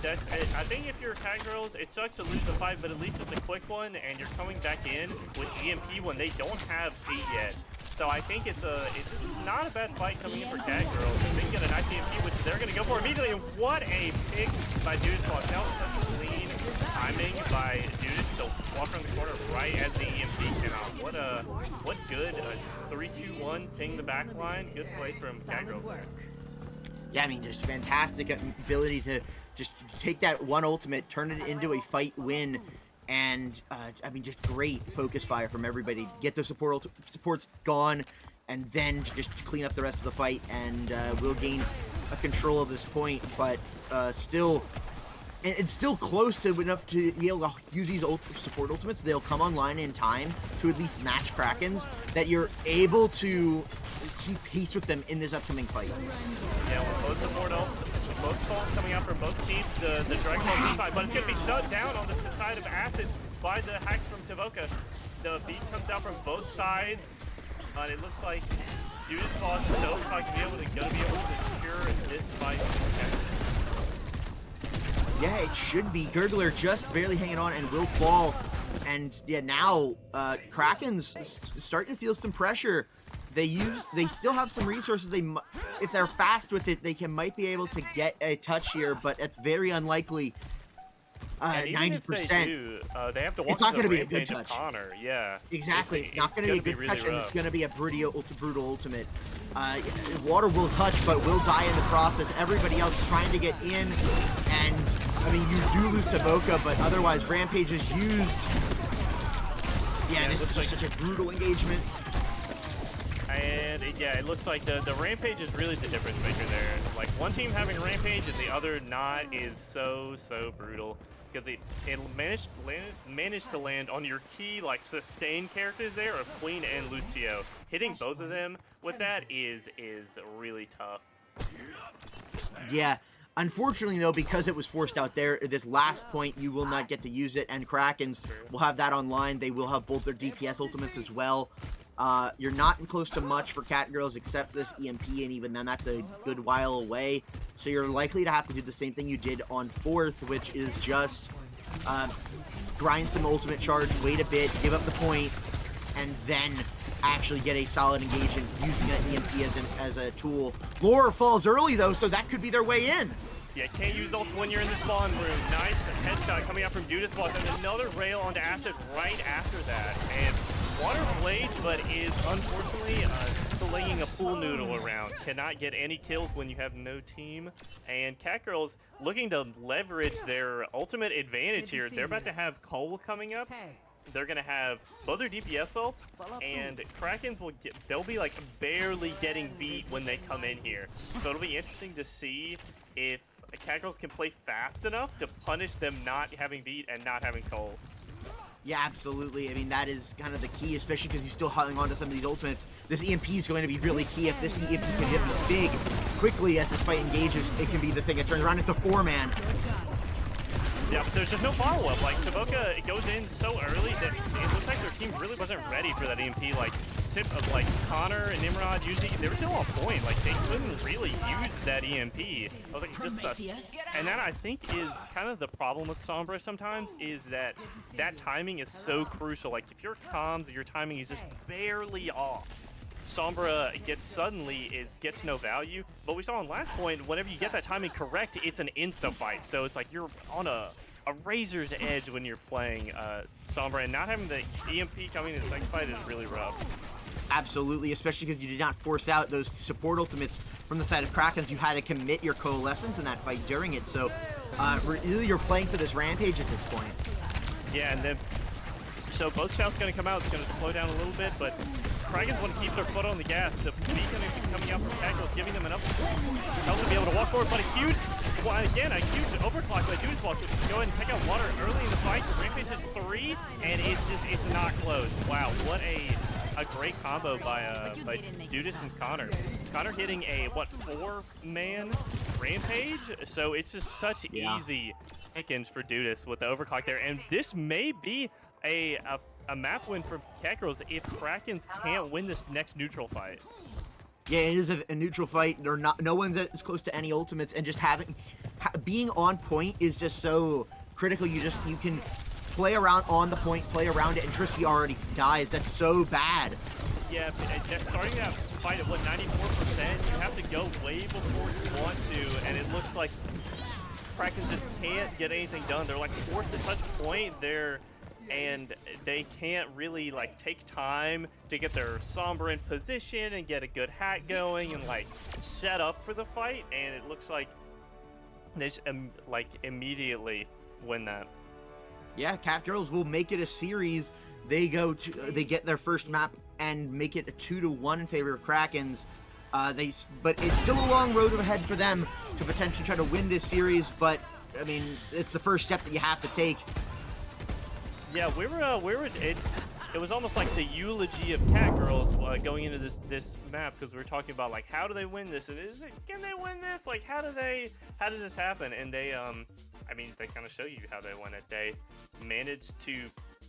[SPEAKER 3] I think if you're Catgirls, it sucks to lose a fight, but at least it's a quick one, and you're coming back in with EMP when they don't have feet yet. So I think this is not a bad fight coming in for Catgirls. If they can get a nice EMP, which they're going to go for immediately. And what a pick by Judas Walk. That was such a clean timing by Judas to walk around the corner right as the EMP came out. What good, just 3-2-1, ping the back line. Good play from Catgirls there.
[SPEAKER 2] Yeah, I mean, just fantastic ability to just take that one ultimate, turn it into a fight win, and I mean, just great focus fire from everybody. Get the supports gone, and then just clean up the rest of the fight, and we'll gain a control of this point. But still, it's still close to enough to be able to use these support ultimates. They'll come online in time to at least match Krakens, that you're able to keep pace with them in this upcoming fight.
[SPEAKER 3] Yeah, with both support ults, both calls coming out from both teams, the Dragon Ball Z fight, but it's going to be shut down on the side of Acid by the hack from Tavoka. The beat comes out from both sides, and it looks like Judas Boss and Tavoka going to be able to secure this fight.
[SPEAKER 2] Yeah, it should be. Gurgler just barely hanging on and will fall. And yeah, now Kraken's starting to feel some pressure. They still have some resources. If they're fast with it, they might be able to get a touch here, but it's very unlikely. 90%.
[SPEAKER 3] They have to walk.
[SPEAKER 2] It's not going to be a
[SPEAKER 3] Rampage
[SPEAKER 2] good
[SPEAKER 3] of
[SPEAKER 2] touch.
[SPEAKER 3] Connor. Yeah.
[SPEAKER 2] Exactly. It's not going to be a good
[SPEAKER 3] really
[SPEAKER 2] touch, and
[SPEAKER 3] rough.
[SPEAKER 2] it's going to be a brutal ultimate. Water will touch, but will die in the process. Everybody else is trying to get in, and I mean, you do lose to Boca, but otherwise, Rampage is used. Yeah, this is just such a brutal engagement.
[SPEAKER 3] And yeah, it looks like the Rampage is really the difference maker there. Like one team having Rampage and the other not is so brutal, because it managed to land on your key like sustain characters there of Queen and Lucio. Hitting both of them with that is really tough.
[SPEAKER 2] Yeah. Unfortunately, though, because it was forced out there, this last point, you will not get to use it, and Krakens will have that online. They will have both their DPS ultimates as well. You're not close to much for Catgirls except this EMP, and even then, that's a good while away. So you're likely to have to do the same thing you did on 4th, which is just grind some ultimate charge, wait a bit, give up the point, and then actually get a solid engagement using that EMP as a tool. Lore falls early, though, so that could be their way in.
[SPEAKER 3] Yeah, can't use ults when you're in the spawn room. Nice headshot coming out from Judas Boss, and another rail onto Acid right after that. And Water Blade, but is unfortunately slinging a pool noodle around. Cannot get any kills when you have no team. And Catgirls looking to leverage their ultimate advantage here. They're about to have Cole coming up. They're going to have both their DPS ults, and Krakens they'll be like barely getting beat when they come in here. So it'll be interesting to see if Catgirls can play fast enough to punish them not having beat and not having Cole.
[SPEAKER 2] Yeah, absolutely. I mean, that is kind of the key, especially because you're still holding on to some of these ultimates. This EMP is going to be really key. If this EMP can hit me big quickly as this fight engages, it can be the thing that turns around. It's a 4-man.
[SPEAKER 3] Yeah, but there's just no follow-up. Like, Tavoka goes in so early that it looks like their team really wasn't ready for that EMP. Like, Connor and Nimrod, Yuzi, they were still on point. Like, they couldn't really use that EMP. I was like, just and that, I think, is kind of the problem with Sombra sometimes, is that timing is so crucial. Like, if your comms, your timing is just barely off, Sombra gets no value. But we saw in last point, whenever you get that timing correct, it's an insta fight. So it's like you're on a razor's edge when you're playing Sombra, and not having the EMP coming in the second fight is really rough.
[SPEAKER 2] Absolutely, especially because you did not force out those support ultimates from the side of Krakens. You had to commit your coalescence in that fight during it. So really, you're playing for this Rampage at this point.
[SPEAKER 3] Yeah, and then so both shouts going to come out. It's going to slow down a little bit, but Krakens want to keep their foot on the gas. The beat going to be coming out from Catgirls, giving them enough help to be able to walk forward. But a huge, well, again, a huge overclock by Dudes Watch. Go ahead and take out water early in the fight. Rampage is 3, and it's not close. Wow, what a great combo by Dudas and Connor. Connor hitting a 4-man Rampage, so it's just such easy pickings for Dudas with the overclock there, and this may be a map win for Catgirls if Krakens can't win this next neutral fight.
[SPEAKER 2] Yeah, it is a neutral fight. They're not. No one's as close to any ultimates, and just being on point is just so critical. You can play around on the point, play around it, and Trisky already dies. That's so bad.
[SPEAKER 3] Yeah, just starting that fight at 94%, you have to go way before you want to, and it looks like Krakens just can't get anything done. They're like forced to touch point there, and they can't really like take time to get their Somber in position and get a good hat going and like set up for the fight, and it looks like they just like immediately win that.
[SPEAKER 2] Yeah, Catgirls will make it a series. They get their first map and make it a 2-1 in favor of Krakens. But it's still a long road ahead for them to potentially try to win this series. But I mean, it's the first step that you have to take.
[SPEAKER 3] Yeah, it was almost like the eulogy of Catgirls going into this map, because we were talking about like how do they win this, and can they win this? Like how does this happen? And they I mean, they kind of show you how they won it. They managed to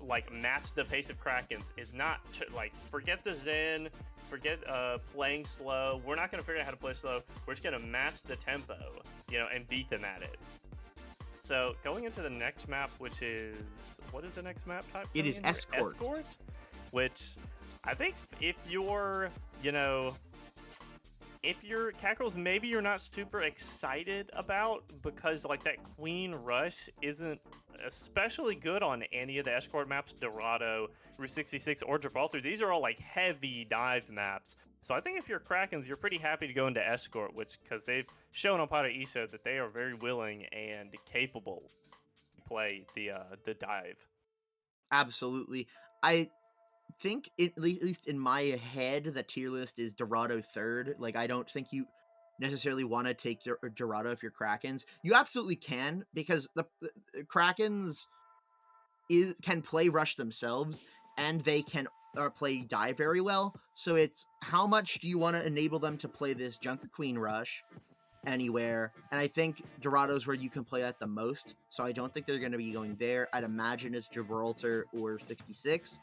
[SPEAKER 3] like match the pace of Krakens. Is not like forget the Zen, forget playing slow. We're not going to figure out how to play slow. We're just going to match the tempo, and beat them at it. So going into the next map, which is, what is the next map type?
[SPEAKER 2] It is Escort.
[SPEAKER 3] Escort, which I think if you're Catgirls, maybe you're not super excited about, because like that Queen Rush isn't especially good on any of the Escort maps, Dorado, Route 66, or Gibraltar. These are all like heavy dive maps. So I think if you're Krakens, you're pretty happy to go into Escort, because they've shown on Pada ESO that they are very willing and capable to play the dive.
[SPEAKER 2] Absolutely. I think, at least in my head, the tier list is Dorado 3rd. Like, I don't think you necessarily want to take Dorado if you're Krakens. You absolutely can, because the Krakens can play rush themselves, and they can play dive very well. So it's how much do you want to enable them to play this Junker Queen rush anywhere? And I think Dorado's where you can play that the most. So I don't think they're going to be going there. I'd imagine it's Gibraltar or 66.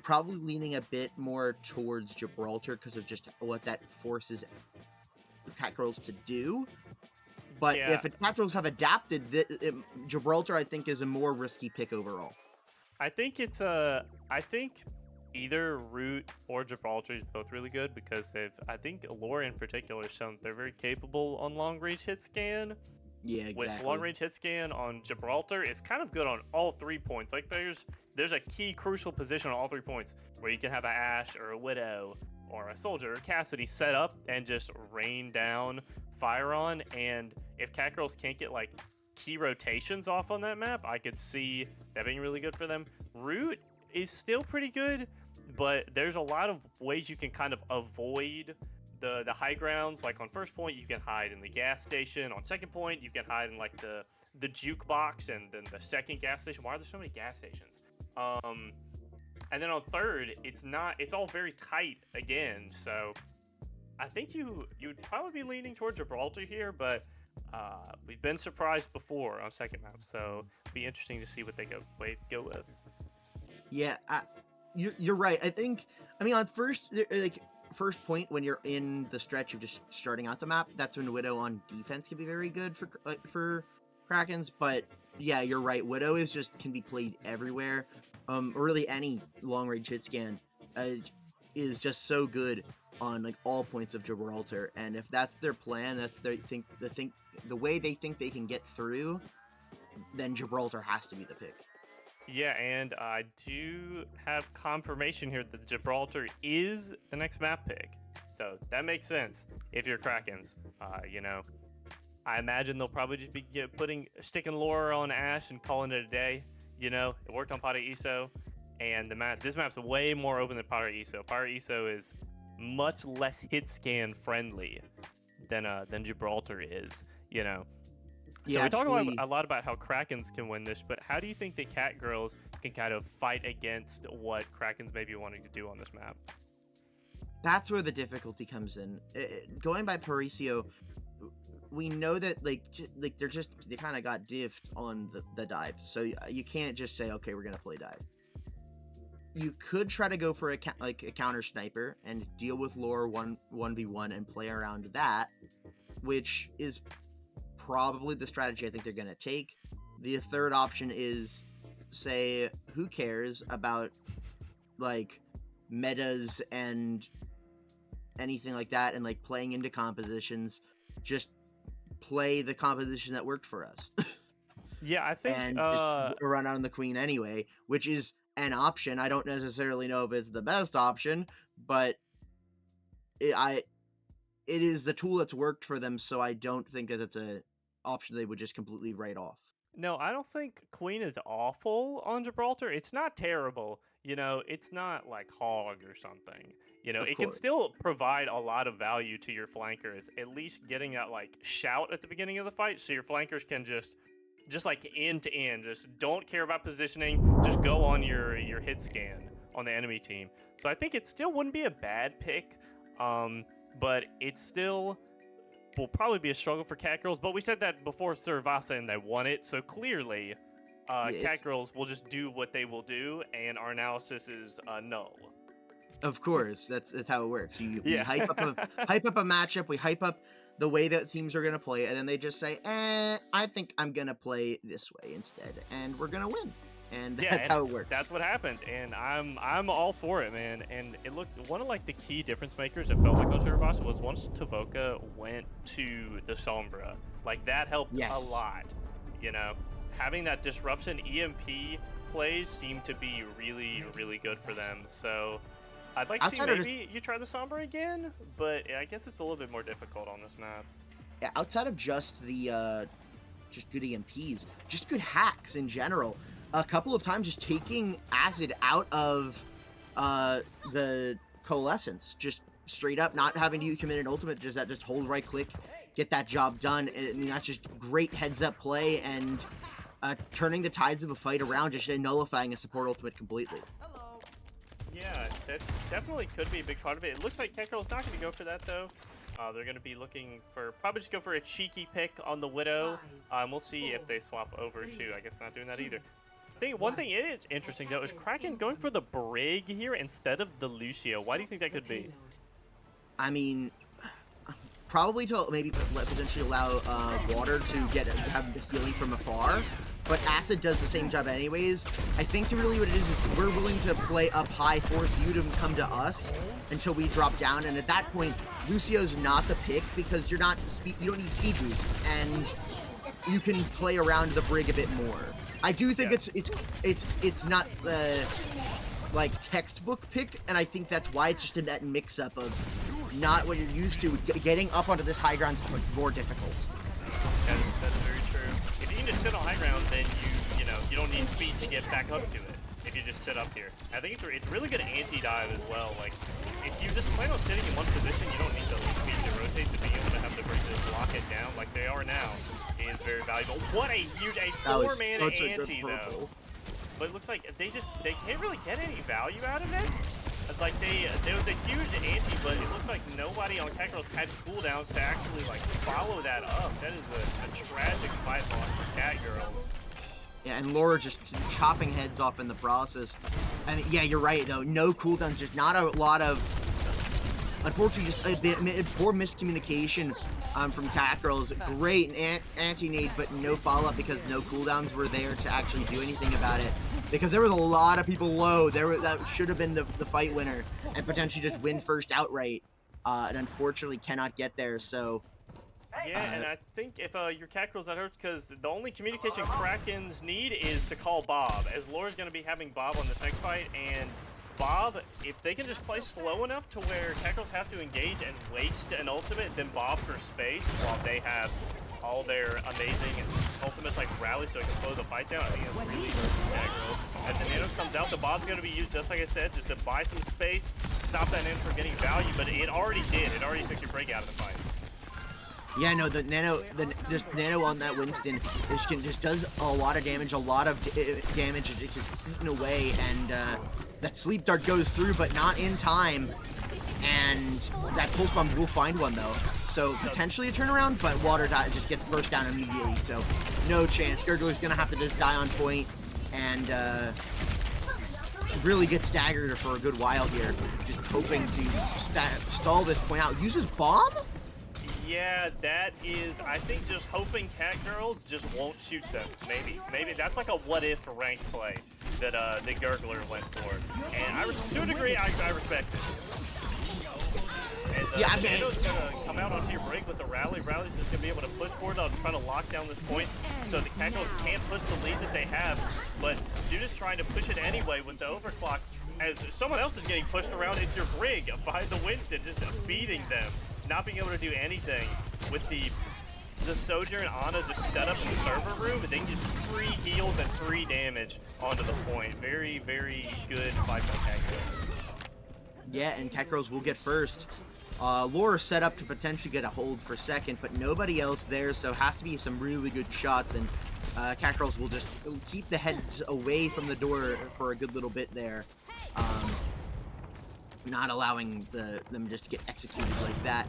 [SPEAKER 2] Probably leaning a bit more towards Gibraltar because of just what that forces Catgirls to do. But if Catgirls have adapted, Gibraltar, I think, is a more risky pick overall.
[SPEAKER 3] I think either Root or Gibraltar is both really good, because I think Laura in particular has shown they're very capable on long range hit scan.
[SPEAKER 2] Yeah, exactly.
[SPEAKER 3] Which long range hit scan on Gibraltar is kind of good on all 3 points. Like there's a key crucial position on all 3 points where you can have an Ashe or a Widow or a Soldier or Cassidy set up and just rain down fire on. And if Catgirls can't get like key rotations off on that map, I could see that being really good for them. Root is still pretty good, but there's a lot of ways you can kind of avoid the high grounds. Like on first point, you can hide in the gas station. On second point, you can hide in like the jukebox and then the second gas station. Why are there so many gas stations? And then on third, it's all very tight again. So I think you'd probably be leaning toward Gibraltar here, but we've been surprised before on second map, so it'll be interesting to see what they go with. Yeah,
[SPEAKER 2] you're right. I mean, on first point, when you're in the stretch of just starting out the map, that's when Widow on defense can be very good for Krakens. But yeah, you're right. Widow can be played everywhere. Really any long range hit scan is just so good on like all points of Gibraltar. And if that's their plan, that's the way they think they can get through, then Gibraltar has to be the pick.
[SPEAKER 3] Yeah, and I do have confirmation here that Gibraltar is the next map pick. So that makes sense if you're Krakens. I imagine they'll probably just be sticking Laura on Ashe and calling it a day. You know, it worked on Pirate ESO, and this map's way more open than Pirate ESO. Pirate ESO is much less hit scan friendly than Gibraltar is. You know. So
[SPEAKER 2] Yeah,
[SPEAKER 3] we talk
[SPEAKER 2] actually,
[SPEAKER 3] a lot about how Krakens can win this, but how do you think that Catgirls can kind of fight against what Krakens may be wanting to do on this map?
[SPEAKER 2] that's where the difficulty comes in. Going by Parisio, we know that like they kind of got diffed on the dive, so you can't just say, okay, we're gonna play dive. You could try to go for a counter sniper and deal with lore 1v1 and play around that, which is probably the strategy I think they're gonna take. The third option is say, who cares about like metas and anything like that, and like playing into compositions, just play the composition that worked for us.
[SPEAKER 3] Yeah, I think
[SPEAKER 2] and just run on the queen anyway, which is an option. I don't necessarily know if it's the best option, but it is the tool that's worked for them, so I don't think that it's a option they would just completely write off.
[SPEAKER 3] no, I don't think Queen is awful on Gibraltar. It's not terrible. You know, it's not like Hog or something. You know,
[SPEAKER 2] Of
[SPEAKER 3] it can
[SPEAKER 2] course.
[SPEAKER 3] still provide a lot of value to your flankers, at least getting that like shout at the beginning of the fight, so your flankers can just like end to end, just don't care about positioning, just go on your hit scan on the enemy team. So I think it still wouldn't be a bad pick, but it still will probably be a struggle for Catgirls. But we said that before Cervasa and they won it, so clearly Catgirls will just do what they will do, and our analysis is null.
[SPEAKER 2] Of course, that's how it works. We
[SPEAKER 3] Yeah.
[SPEAKER 2] hype up a matchup, we hype up the way that teams are gonna play, and then they just say, I think I'm gonna play this way instead, and we're gonna win. And that's how it works.
[SPEAKER 3] That's what happened, and I'm all for it, man. And it looked, one of like the key difference makers, it felt like on Cervasa, was once Tavoka went to the Sombra. Like that helped a lot. You know, having that disruption EMP plays seemed to be really, really good for them. So I'd like to see maybe you try the Sombra again, but I guess it's a little bit more difficult on this map.
[SPEAKER 2] Yeah, outside of just the just good EMPs, just good hacks in general. A couple of times just taking acid out of the coalescence, just straight up not having to commit an ultimate, just hold right click, get that job done. I mean, that's just great heads up play and turning the tides of a fight around, just nullifying a support ultimate completely.
[SPEAKER 3] Yeah, that's definitely could be a big part of it. It looks like Catgirl's not going to go for that, though. They're going to be looking for, probably just go for a cheeky pick on the Widow. We'll see if they swap over to, I guess, not doing that either. One thing it is interesting, though, is Kraken going for the Brig here instead of the Lucio. Why do you think that could be?
[SPEAKER 2] I mean, probably to maybe potentially allow water to have the healing from afar. But acid does the same job anyways. I think really what it is we're willing to play up high, force you to come to us until we drop down, and at that point, Lucio's not the pick because you don't need speed boost, and you can play around the Brig a bit more. I do think it's not like textbook pick, and I think that's why it's just in that mix-up of not what you're used to. Getting up onto this high ground's more difficult.
[SPEAKER 3] That's very true. If you can just sit on high ground, then you don't need speed to get back up to it. If you just sit up here, I think it's really good anti-dive as well. Like if you just plan on sitting in one position, you don't need the speed to rotate to be able to have the Brig just lock it down like they are now. Is very valuable. What a huge 4-mana anti though. But it looks like they can't really get any value out of it. Like there was a huge anti, but it looks like nobody on Catgirls had cooldowns to actually like follow that up. That is a tragic fight loss for Catgirls.
[SPEAKER 2] Yeah, and Laura just chopping heads off in the process. I mean, yeah, you're right though. No cooldowns, just not a lot of. Unfortunately, just a bit poor miscommunication from Catgirls. Great anti-nade, but no follow-up because no cooldowns were there to actually do anything about it. Because there was a lot of people low. That should have been the fight winner and potentially just win first outright. And unfortunately cannot get there, so...
[SPEAKER 3] Yeah, and I think if your Catgirls, that hurts because the only communication Krakens need is to call Bob, as Laura's going to be having Bob on this next fight, and Bob, if they can just play slow enough to where Catgirls have to engage and waste an ultimate, then Bob for space while they have all their amazing ultimate just like rally so it can slow the fight down. I think it really hurts Catgirls. As the nano comes out, the bomb's gonna be used just like I said, just to buy some space, stop that nano from getting value, but it already did. It already took your break out of the fight.
[SPEAKER 2] Yeah, no, the nano on that Winston just does a lot of damage. A lot of damage is just eaten away, and that sleep dart goes through, but not in time. And that pulse bomb will find one though, so potentially a turnaround. But water just gets burst down immediately, so no chance. Gurgler's gonna have to just die on point, and really get staggered for a good while here, just hoping to stall this point out. Uses bomb.
[SPEAKER 3] Yeah, that is, I think, just hoping Catgirls just won't shoot them. Maybe that's like a what-if ranked play that the Gurgler went for, and to a degree, I respect it. And
[SPEAKER 2] yeah, I mean,
[SPEAKER 3] Nando's gonna come out onto your break with the rally. Rally's just gonna be able to push forward on trying to lock down this point, so the Catgirls can't push the lead that they have. But dude is trying to push it anyway with the overclock, as someone else is getting pushed around into your brig by the Winston, just beating them. Not being able to do anything with the Sojourn and Ana just set up in the server room, and they can get free heals and free damage onto the point. Very, very good fight by Catgirls.
[SPEAKER 2] Yeah, and Catgirls will get first. Laura set up to potentially get a hold for second, but nobody else there, so has to be some really good shots, and Catgirls will just keep the heads away from the door for a good little bit there. Not allowing them just to get executed like that.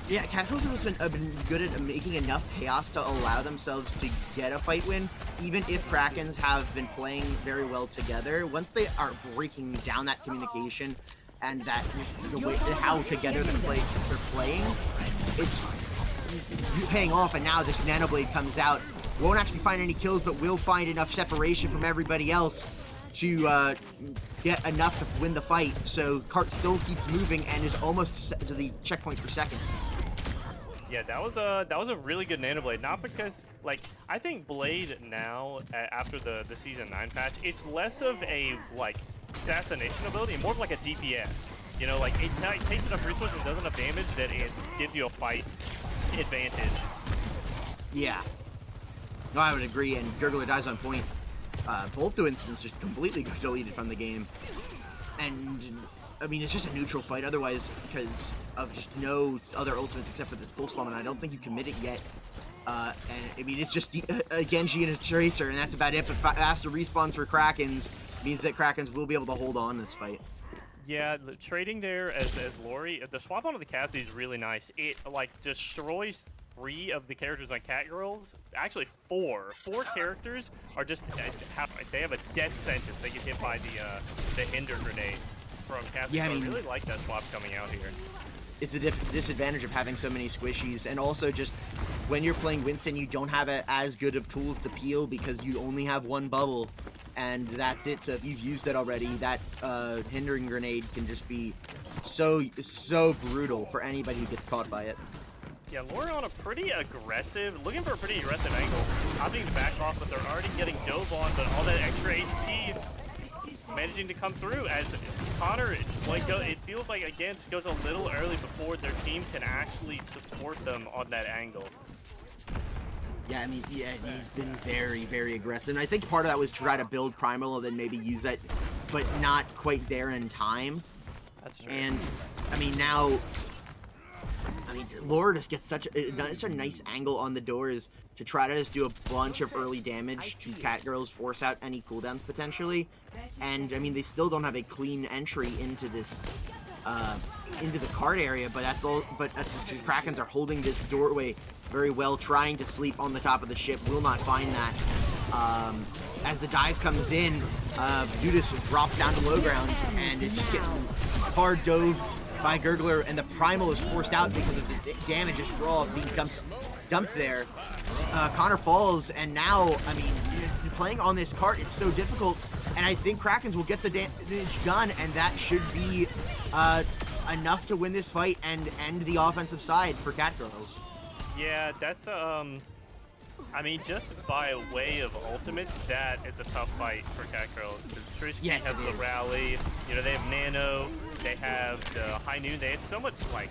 [SPEAKER 2] Yeah, Catgirls have been good at making enough chaos to allow themselves to get a fight win, even if Krakens have been playing very well together. Once they are breaking down that communication and that just the way how together they're playing, it's paying off. And now this Nanoblade comes out, won't actually find any kills, but will find enough separation from everybody else to get enough to win the fight. So Cart still keeps moving and is almost to the checkpoint for second.
[SPEAKER 3] Yeah, that was a really good Nanoblade. Not because, like, I think Blade now, after the Season 9 patch, it's less of a, like, assassination ability, more of like a DPS. You know, like, it takes enough resources and does enough damage that it gives you a fight advantage.
[SPEAKER 2] Yeah. No, I would agree, and Gurgler dies on point. Both the instants just completely got deleted from the game. And, I mean, it's just a neutral fight otherwise because of just no other ultimates except for this pulse bomb, and I don't think you commit it yet. And, I mean, it's just a Genji and his Tracer, and that's about it. But faster respawns for Krakens means that Krakens will be able to hold on this fight.
[SPEAKER 3] Yeah, the trading there as Lori, the swap onto the Cassie is really nice. It, like, destroys 3 of the characters on Catgirls. Actually, 4. 4 characters are just, they have a death sentence. They get hit by the Hinder grenade from Cassie.
[SPEAKER 2] Yeah,
[SPEAKER 3] I really like that swap coming out here.
[SPEAKER 2] It's the disadvantage of having so many squishies, and also just when you're playing Winston, you don't have as good of tools to peel because you only have one bubble, and that's it. So if you've used it already, that hindering grenade can just be so brutal for anybody who gets caught by it.
[SPEAKER 3] Yeah, Laura on a pretty aggressive, looking for a pretty aggressive angle. Opting to back off, but they're already getting dove on, but all that extra HP managing to come through as Connor, like, it feels like, again, just goes a little early before their team can actually support them on that angle.
[SPEAKER 2] Yeah, I mean, yeah, he's been very, very aggressive. And I think part of that was to try to build Primal and then maybe use that, but not quite there in time.
[SPEAKER 3] That's true.
[SPEAKER 2] And, I mean, now, I mean, Laura just gets such a nice angle on the doors to try to just do a bunch of early damage to Catgirls, force out any cooldowns potentially. And, I mean, they still don't have a clean entry into this, into the card area, but that's all, but that's just because Krakens are holding this doorway very well, trying to sleep on the top of the ship, will not find that. As the dive comes in, Judas drops down to low ground, and it's just getting hard dove by Gurgler, and the Primal is forced out because of the damage is raw being dumped there. Connor falls, and now, I mean, playing on this cart, it's so difficult, and I think Krakens will get the damage done, and that should be enough to win this fight and end the offensive side for Catgirls.
[SPEAKER 3] Yeah, that's, I mean, just by way of ultimates, that is a tough fight for Catgirls, because Trishki has the rally, you know, they have Nano, they have the High Noon, they have so much, like,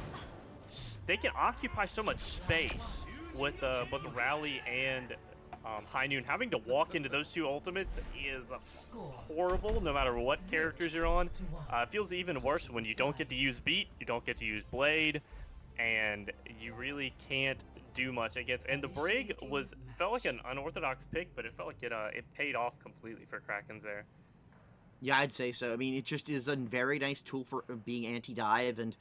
[SPEAKER 3] they can occupy so much space with both the rally and High Noon having to walk into those two ultimates is horrible no matter what characters you're on. It feels even worse when you don't get to use Beat, you don't get to use Blade, and you really can't do much against. And the Brig felt like an unorthodox pick, but it felt like it paid off completely for Krakens there.
[SPEAKER 2] Yeah, I'd say so. I mean, it just is a very nice tool for being anti-dive, and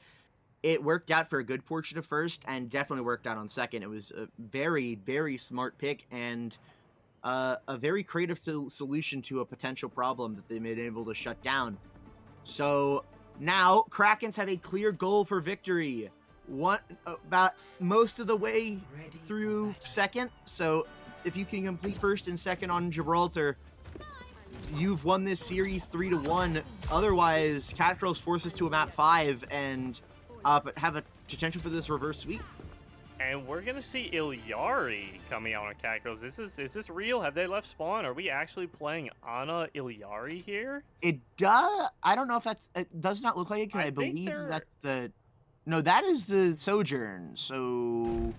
[SPEAKER 2] it worked out for a good portion of first, and definitely worked out on second. It was a very, very smart pick, and a very creative solution to a potential problem that they've been able to shut down. So now Krakens have a clear goal for victory. About most of the way through second. So if you can complete first and second on Gibraltar, you've won this series 3-1. Otherwise, Catgirls forces to a map 5 and but have a potential for this reverse sweep.
[SPEAKER 3] And we're gonna see Ilyari coming out on Catgirls. Is this real? Have they left spawn? Are we actually playing Ana Ilyari here?
[SPEAKER 2] It does. I don't know if it does not look like it, because I believe that's the. No, that is the Sojourn. So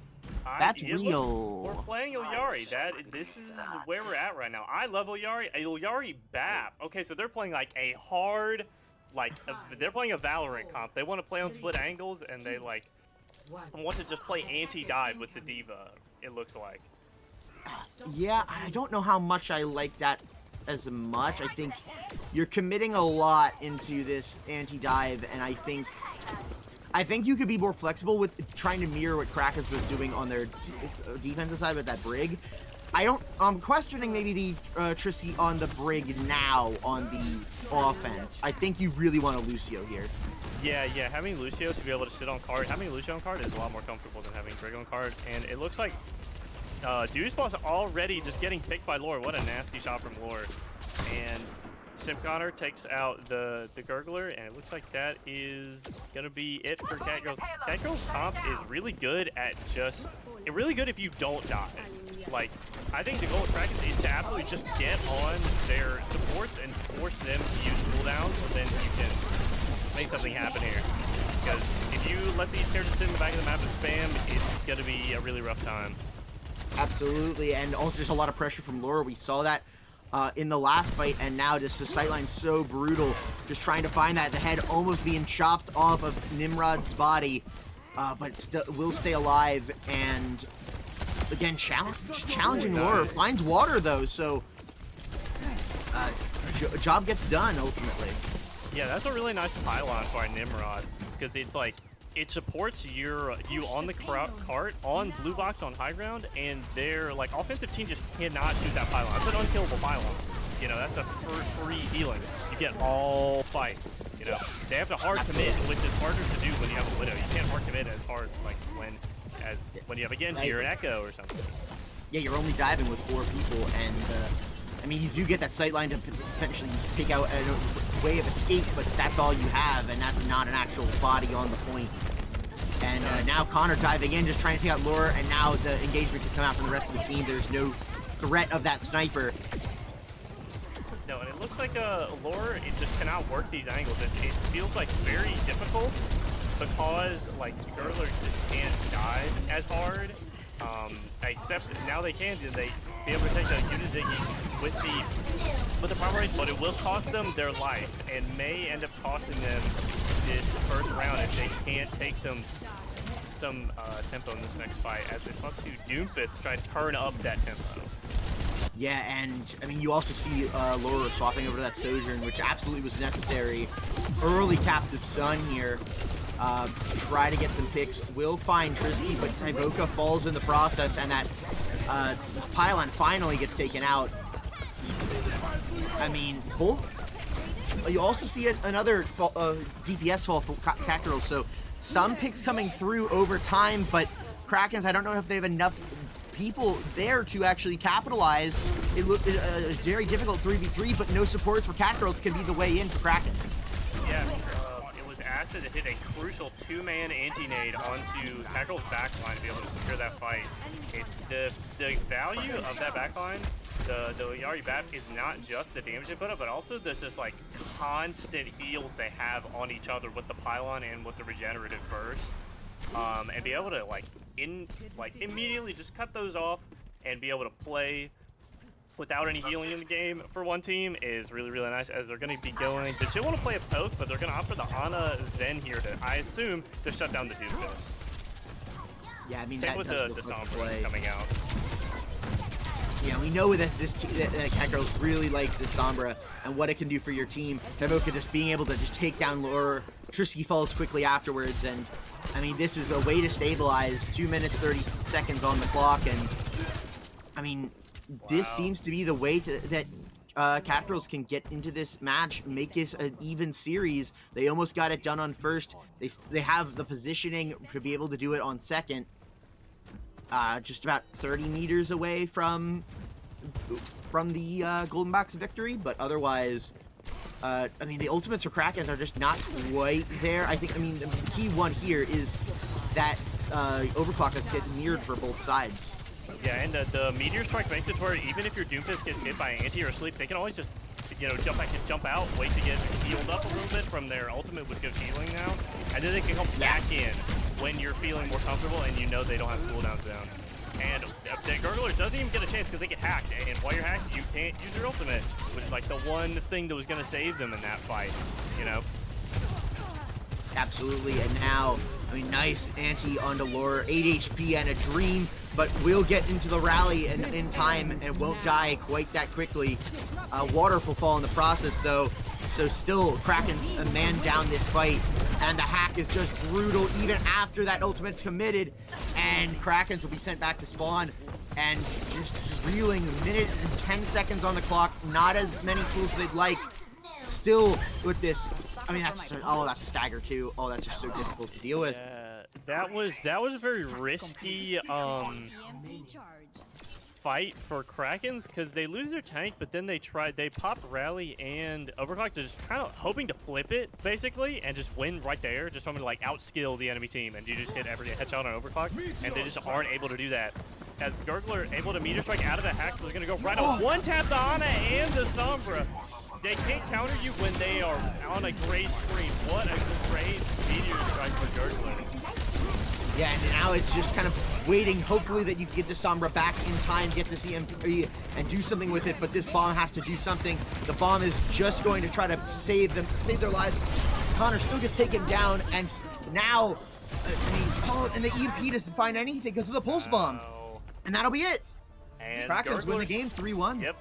[SPEAKER 2] that's real.
[SPEAKER 3] We're playing Ilyari. This is where we're at right now. I love Ilyari. Ilyari BAP. Okay, so they're playing like a hard, they're playing a Valorant comp. They want to play on split angles, and they want to just play anti-dive with the D.Va, it looks like.
[SPEAKER 2] Yeah, I don't know how much I like that as much. I think you're committing a lot into this anti-dive, and I think you could be more flexible with trying to mirror what Krakens was doing on their defensive side with that Brig. I'm questioning maybe the Trissy on the Brig now on the offense. I think you really want a Lucio here.
[SPEAKER 3] Yeah, having Lucio to be able to sit on card, having Lucio on card is a lot more comfortable than having Brig on card, and it looks like Dewspot's already just getting picked by Lore. What a nasty shot from Lore. And Simconer takes out the Gurgler, and it looks like that is gonna be it for Catgirls. Catgirls comp is really good at really good if you don't die. Like, I think the goal with Krakens is to absolutely just get on their supports and force them to use cooldowns, so then you can make something happen here. Because if you let these characters sit in the back of the map and spam, it's gonna be a really rough time.
[SPEAKER 2] Absolutely, and also just a lot of pressure from Laura. We saw that in the last fight, and now just the sightline's so brutal. Just trying to find that, the head almost being chopped off of Nimrod's body, but still will stay alive. And again, challenging Laura. Finds water though, so job gets done ultimately.
[SPEAKER 3] Yeah, that's a really nice pylon for a Nimrod, because it's like, it supports you on the cart, on blue box, on high ground, and their offensive team just cannot shoot that pylon. It's an unkillable pylon. You know, that's a free healing. You get all fight. You know, they have to hard commit, which is harder to do when you have a Widow. You can't hard commit as hard when you have a Genji or an Echo or something.
[SPEAKER 2] Yeah, you're only diving with 4 people, and I mean, you do get that sightline to potentially take out a way of escape, but that's all you have, and that's not an actual body on the point. And now Connor diving in, just trying to take out Laura, and now the engagement can come out from the rest of the team. There's no threat of that sniper.
[SPEAKER 3] No, and it looks like Laura, it just cannot work these angles. It feels like very difficult, because Gurgler just can't dive as hard. Except now they can. They be able to take a Uniziggy with the power range, but it will cost them their life, and may end up costing them this first round if they can't take some tempo in this next fight, as they swap to Doomfist to try to turn up that tempo.
[SPEAKER 2] Yeah, and I mean, you also see Laura swapping over to that Sojourn, which absolutely was necessary. Early Captive Sun here. Try to get some picks. Will find Trisky, but Tyvoka falls in the process, and that pylon finally gets taken out. I mean, you also see another DPS fall for Catgirls, so some picks coming through over time, but Krakens, I don't know if they have enough people there to actually capitalize. It looked a very difficult 3v3, but no supports for Catgirls can be the way in for Krakens.
[SPEAKER 3] Yeah, it was Acid that hit a crucial 2-man anti-nade onto Catgirls' backline to be able to secure that fight. It's the value of that backline. The Yari BAP is not just the damage they put up, but also there's just constant heals they have on each other with the pylon and with the regenerative burst, and be able to immediately just cut those off and be able to play without any healing in the game for one team is really, really nice, as they're going to be going. They still want to play a poke, but they're going to offer the Ana Zen here to, I assume, to shut down the Doomfist.
[SPEAKER 2] Yeah, I mean,
[SPEAKER 3] Same
[SPEAKER 2] that
[SPEAKER 3] with
[SPEAKER 2] does
[SPEAKER 3] the
[SPEAKER 2] look like a
[SPEAKER 3] Sombra
[SPEAKER 2] play.
[SPEAKER 3] coming out.
[SPEAKER 2] Yeah, we know that that Catgirls really likes this Sombra and what it can do for your team. Devoka just being able to just take down Lure. Trisky falls quickly afterwards, and I mean, this is a way to stabilize 2 minutes 30 seconds on the clock, and I mean, this seems to be the way that Catgirls can get into this match, make this an even series. They almost got it done on first. They have the positioning to be able to do it on second. Just about 30 meters away from the Golden Box victory, but otherwise, I mean, the ultimates for Krakens are just not quite there. I mean, the key one here is that overclock that's getting mirrored for both sides.
[SPEAKER 3] Yeah, and the Meteor Strike makes it to where even if your Doomfist gets hit by anti or sleep, they can always just, jump back and jump out, wait to get healed up a little bit from their ultimate, which gives healing now, and then they can come back in when you're feeling more comfortable and you know they don't have cooldowns down. And the Gurgler doesn't even get a chance because they get hacked, and while you're hacked, you can't use your ultimate, which is like the one thing that was going to save them in that fight,
[SPEAKER 2] Absolutely, and now, I mean, nice anti onto Lure, 8 HP and a dream, but will get into the rally in time and won't die quite that quickly. Waterfall fall in the process, though, so still Kraken's a man down this fight, and the hack is just brutal even after that ultimate's committed, and Krakens will be sent back to spawn, and just reeling, minute and 10 seconds on the clock, not as many tools as they'd like. Still with this, I mean, that's a stagger too. Oh, that's just so difficult to deal with.
[SPEAKER 3] Yeah, that was a very risky fight for Krakens, because they lose their tank, but then they pop rally and overclock, just kind of hoping to flip it basically and just win right there, just hoping to like outskill the enemy team, and you just hit every headshot on overclock, and they just aren't able to do that. As Gurgler able to meteor strike out of the hack, so they're gonna go right on one tap the Ana and the Sombra. They can't counter you when they are on a gray screen. What a great meteor strike for Gurgler.
[SPEAKER 2] Yeah, and now it's just kind of waiting, hopefully that you can get the Sombra back in time, get the CMP, and do something with it, but this bomb has to do something. The bomb is just going to try to save their lives. Connor still gets taken down, and now, and the EMP doesn't find anything because of the pulse bomb. And that'll be it.
[SPEAKER 3] And
[SPEAKER 2] Krakens win the game 3-1.
[SPEAKER 3] Yep.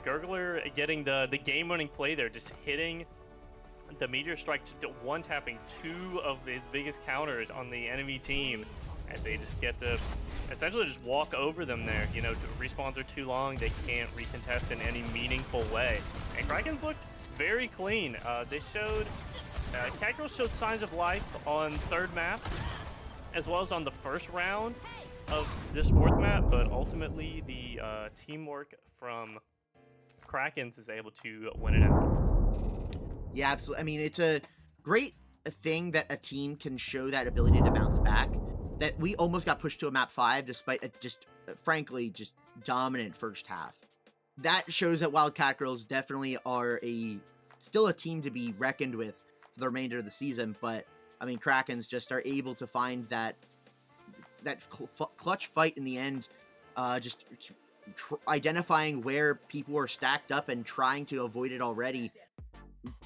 [SPEAKER 3] Gurgler getting the game-winning play there, just hitting the meteor strike, one-tapping 2 of his biggest counters on the enemy team, as they just get to essentially just walk over them there. Respawns are too long, they can't recontest in any meaningful way. And Krakens looked very clean. They showed, Catgirls showed signs of life on third map, as well as on the first round of this fourth map, but ultimately the teamwork from Krakens is able to win it out.
[SPEAKER 2] Yeah, absolutely. I mean, it's a great thing that a team can show that ability to bounce back. That we almost got pushed to a map 5 despite a frankly, dominant first half. That shows that Wild Catgirls definitely are still a team to be reckoned with for the remainder of the season, but I mean, Krakens just are able to find that clutch fight in the end, identifying where people are stacked up and trying to avoid it already.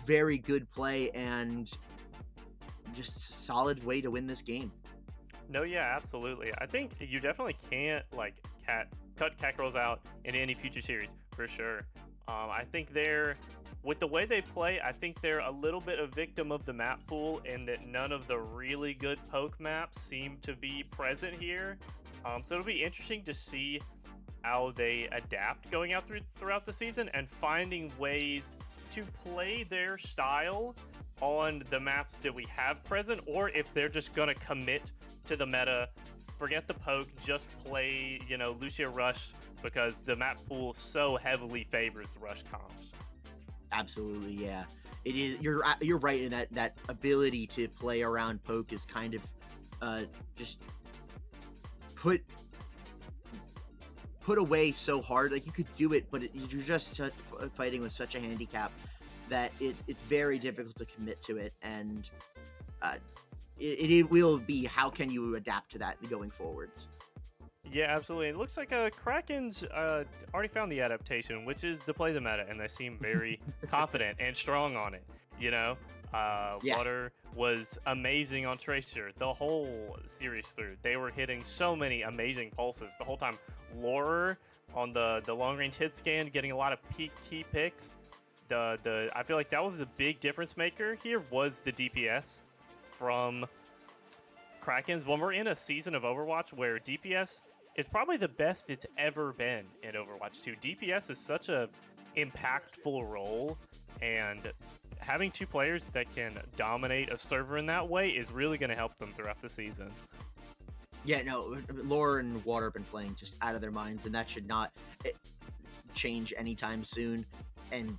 [SPEAKER 2] Very good play and just a solid way to win this game.
[SPEAKER 3] No, yeah, absolutely. I think you definitely can't cut Catgirls out in any future series for sure. I think with the way they play, I think they're a little bit a victim of the map pool in that none of the really good poke maps seem to be present here. So it'll be interesting to see how they adapt going out throughout the season and finding ways to play their style on the maps that we have present, or if they're just gonna commit to the meta, forget the poke, just play, Lucia Rush, because the map pool so heavily favors the Rush comps.
[SPEAKER 2] Absolutely, yeah. It is. You're right in that ability to play around poke is kind of just put away so hard. Like, you could do it, but you're just fighting with such a handicap that it's very difficult to commit to it, and it will be how can you adapt to that going forwards.
[SPEAKER 3] Yeah, absolutely. It looks like Krakens already found the adaptation, which is to play the meta, and they seem very confident and strong on it. You know,
[SPEAKER 2] Yeah.
[SPEAKER 3] Water was amazing on Tracer the whole series through. They were hitting so many amazing pulses the whole time. Laurer on the long range hit scan, getting a lot of peak key picks. I feel like that was the big difference maker here was the DPS from Krakens. When we're in a season of Overwatch where DPS is probably the best it's ever been in Overwatch 2. DPS is such a impactful role, and having two players that can dominate a server in that way is really going to help them throughout the season.
[SPEAKER 2] Yeah, no, Lore and Water have been playing just out of their minds, and that should not change anytime soon. And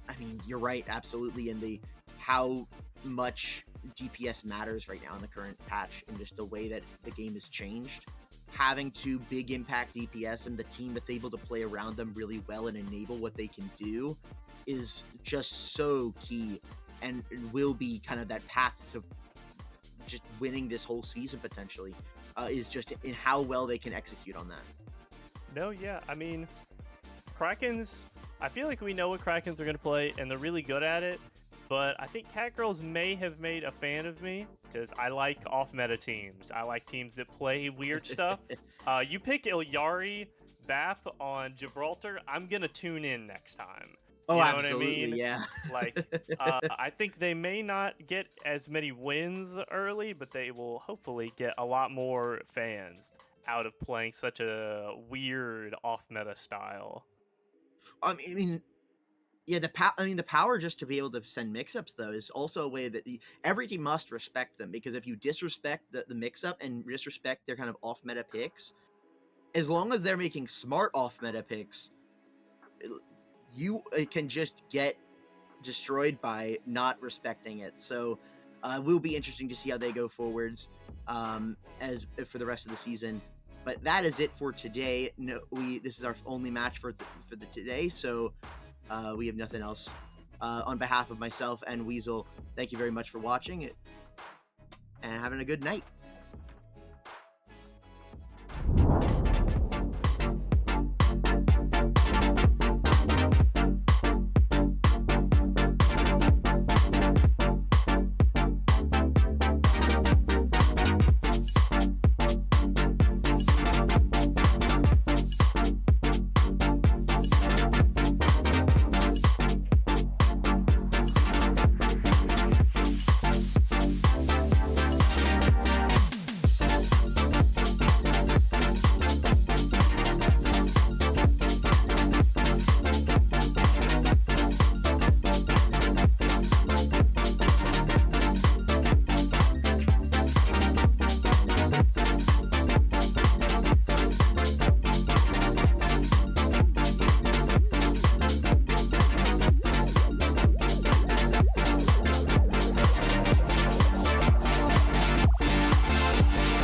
[SPEAKER 2] I mean, you're right, absolutely, in the how much DPS matters right now in the current patch, and just the way that the game has changed. Having two big impact DPS and the team that's able to play around them really well and enable what they can do is just so key, and will be kind of that path to just winning this whole season potentially, is just in how well they can execute on that.
[SPEAKER 3] No, yeah, I mean, Krakens, I feel like we know what Krakens are going to play, and they're really good at it, but I think Catgirls may have made a fan of me, because I like off-meta teams. I like teams that play weird stuff. You pick Ilyari Bap on Gibraltar, I'm going to tune in next time.
[SPEAKER 2] Oh,
[SPEAKER 3] You know
[SPEAKER 2] absolutely,
[SPEAKER 3] what I mean?
[SPEAKER 2] yeah.
[SPEAKER 3] Like, I think they may not get as many wins early, but they will hopefully get a lot more fans out of playing such a weird off-meta style.
[SPEAKER 2] I mean, yeah, the power just to be able to send mix-ups though is also a way that every team must respect them, because if you disrespect the mix-up and disrespect their kind of off-meta picks, as long as they're making smart off-meta picks, you can just get destroyed by not respecting it. So it will be interesting to see how they go forwards as for the rest of the season. But that is it for today. No, this is our only match for the today, so we have nothing else. On behalf of myself and Weasel, thank you very much for watching it, and having a good night.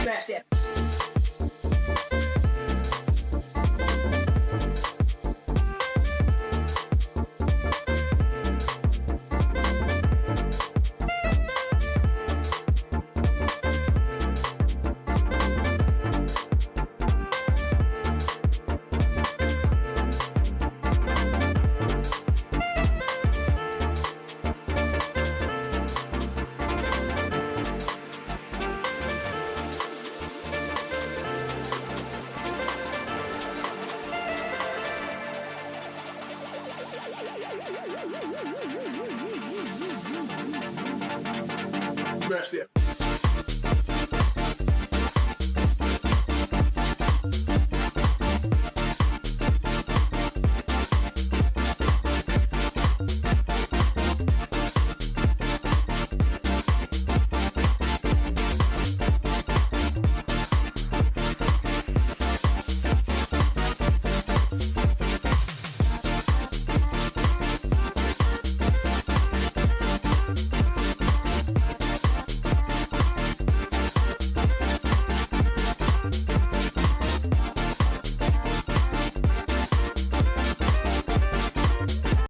[SPEAKER 5] Smash that.
[SPEAKER 1] Smash that.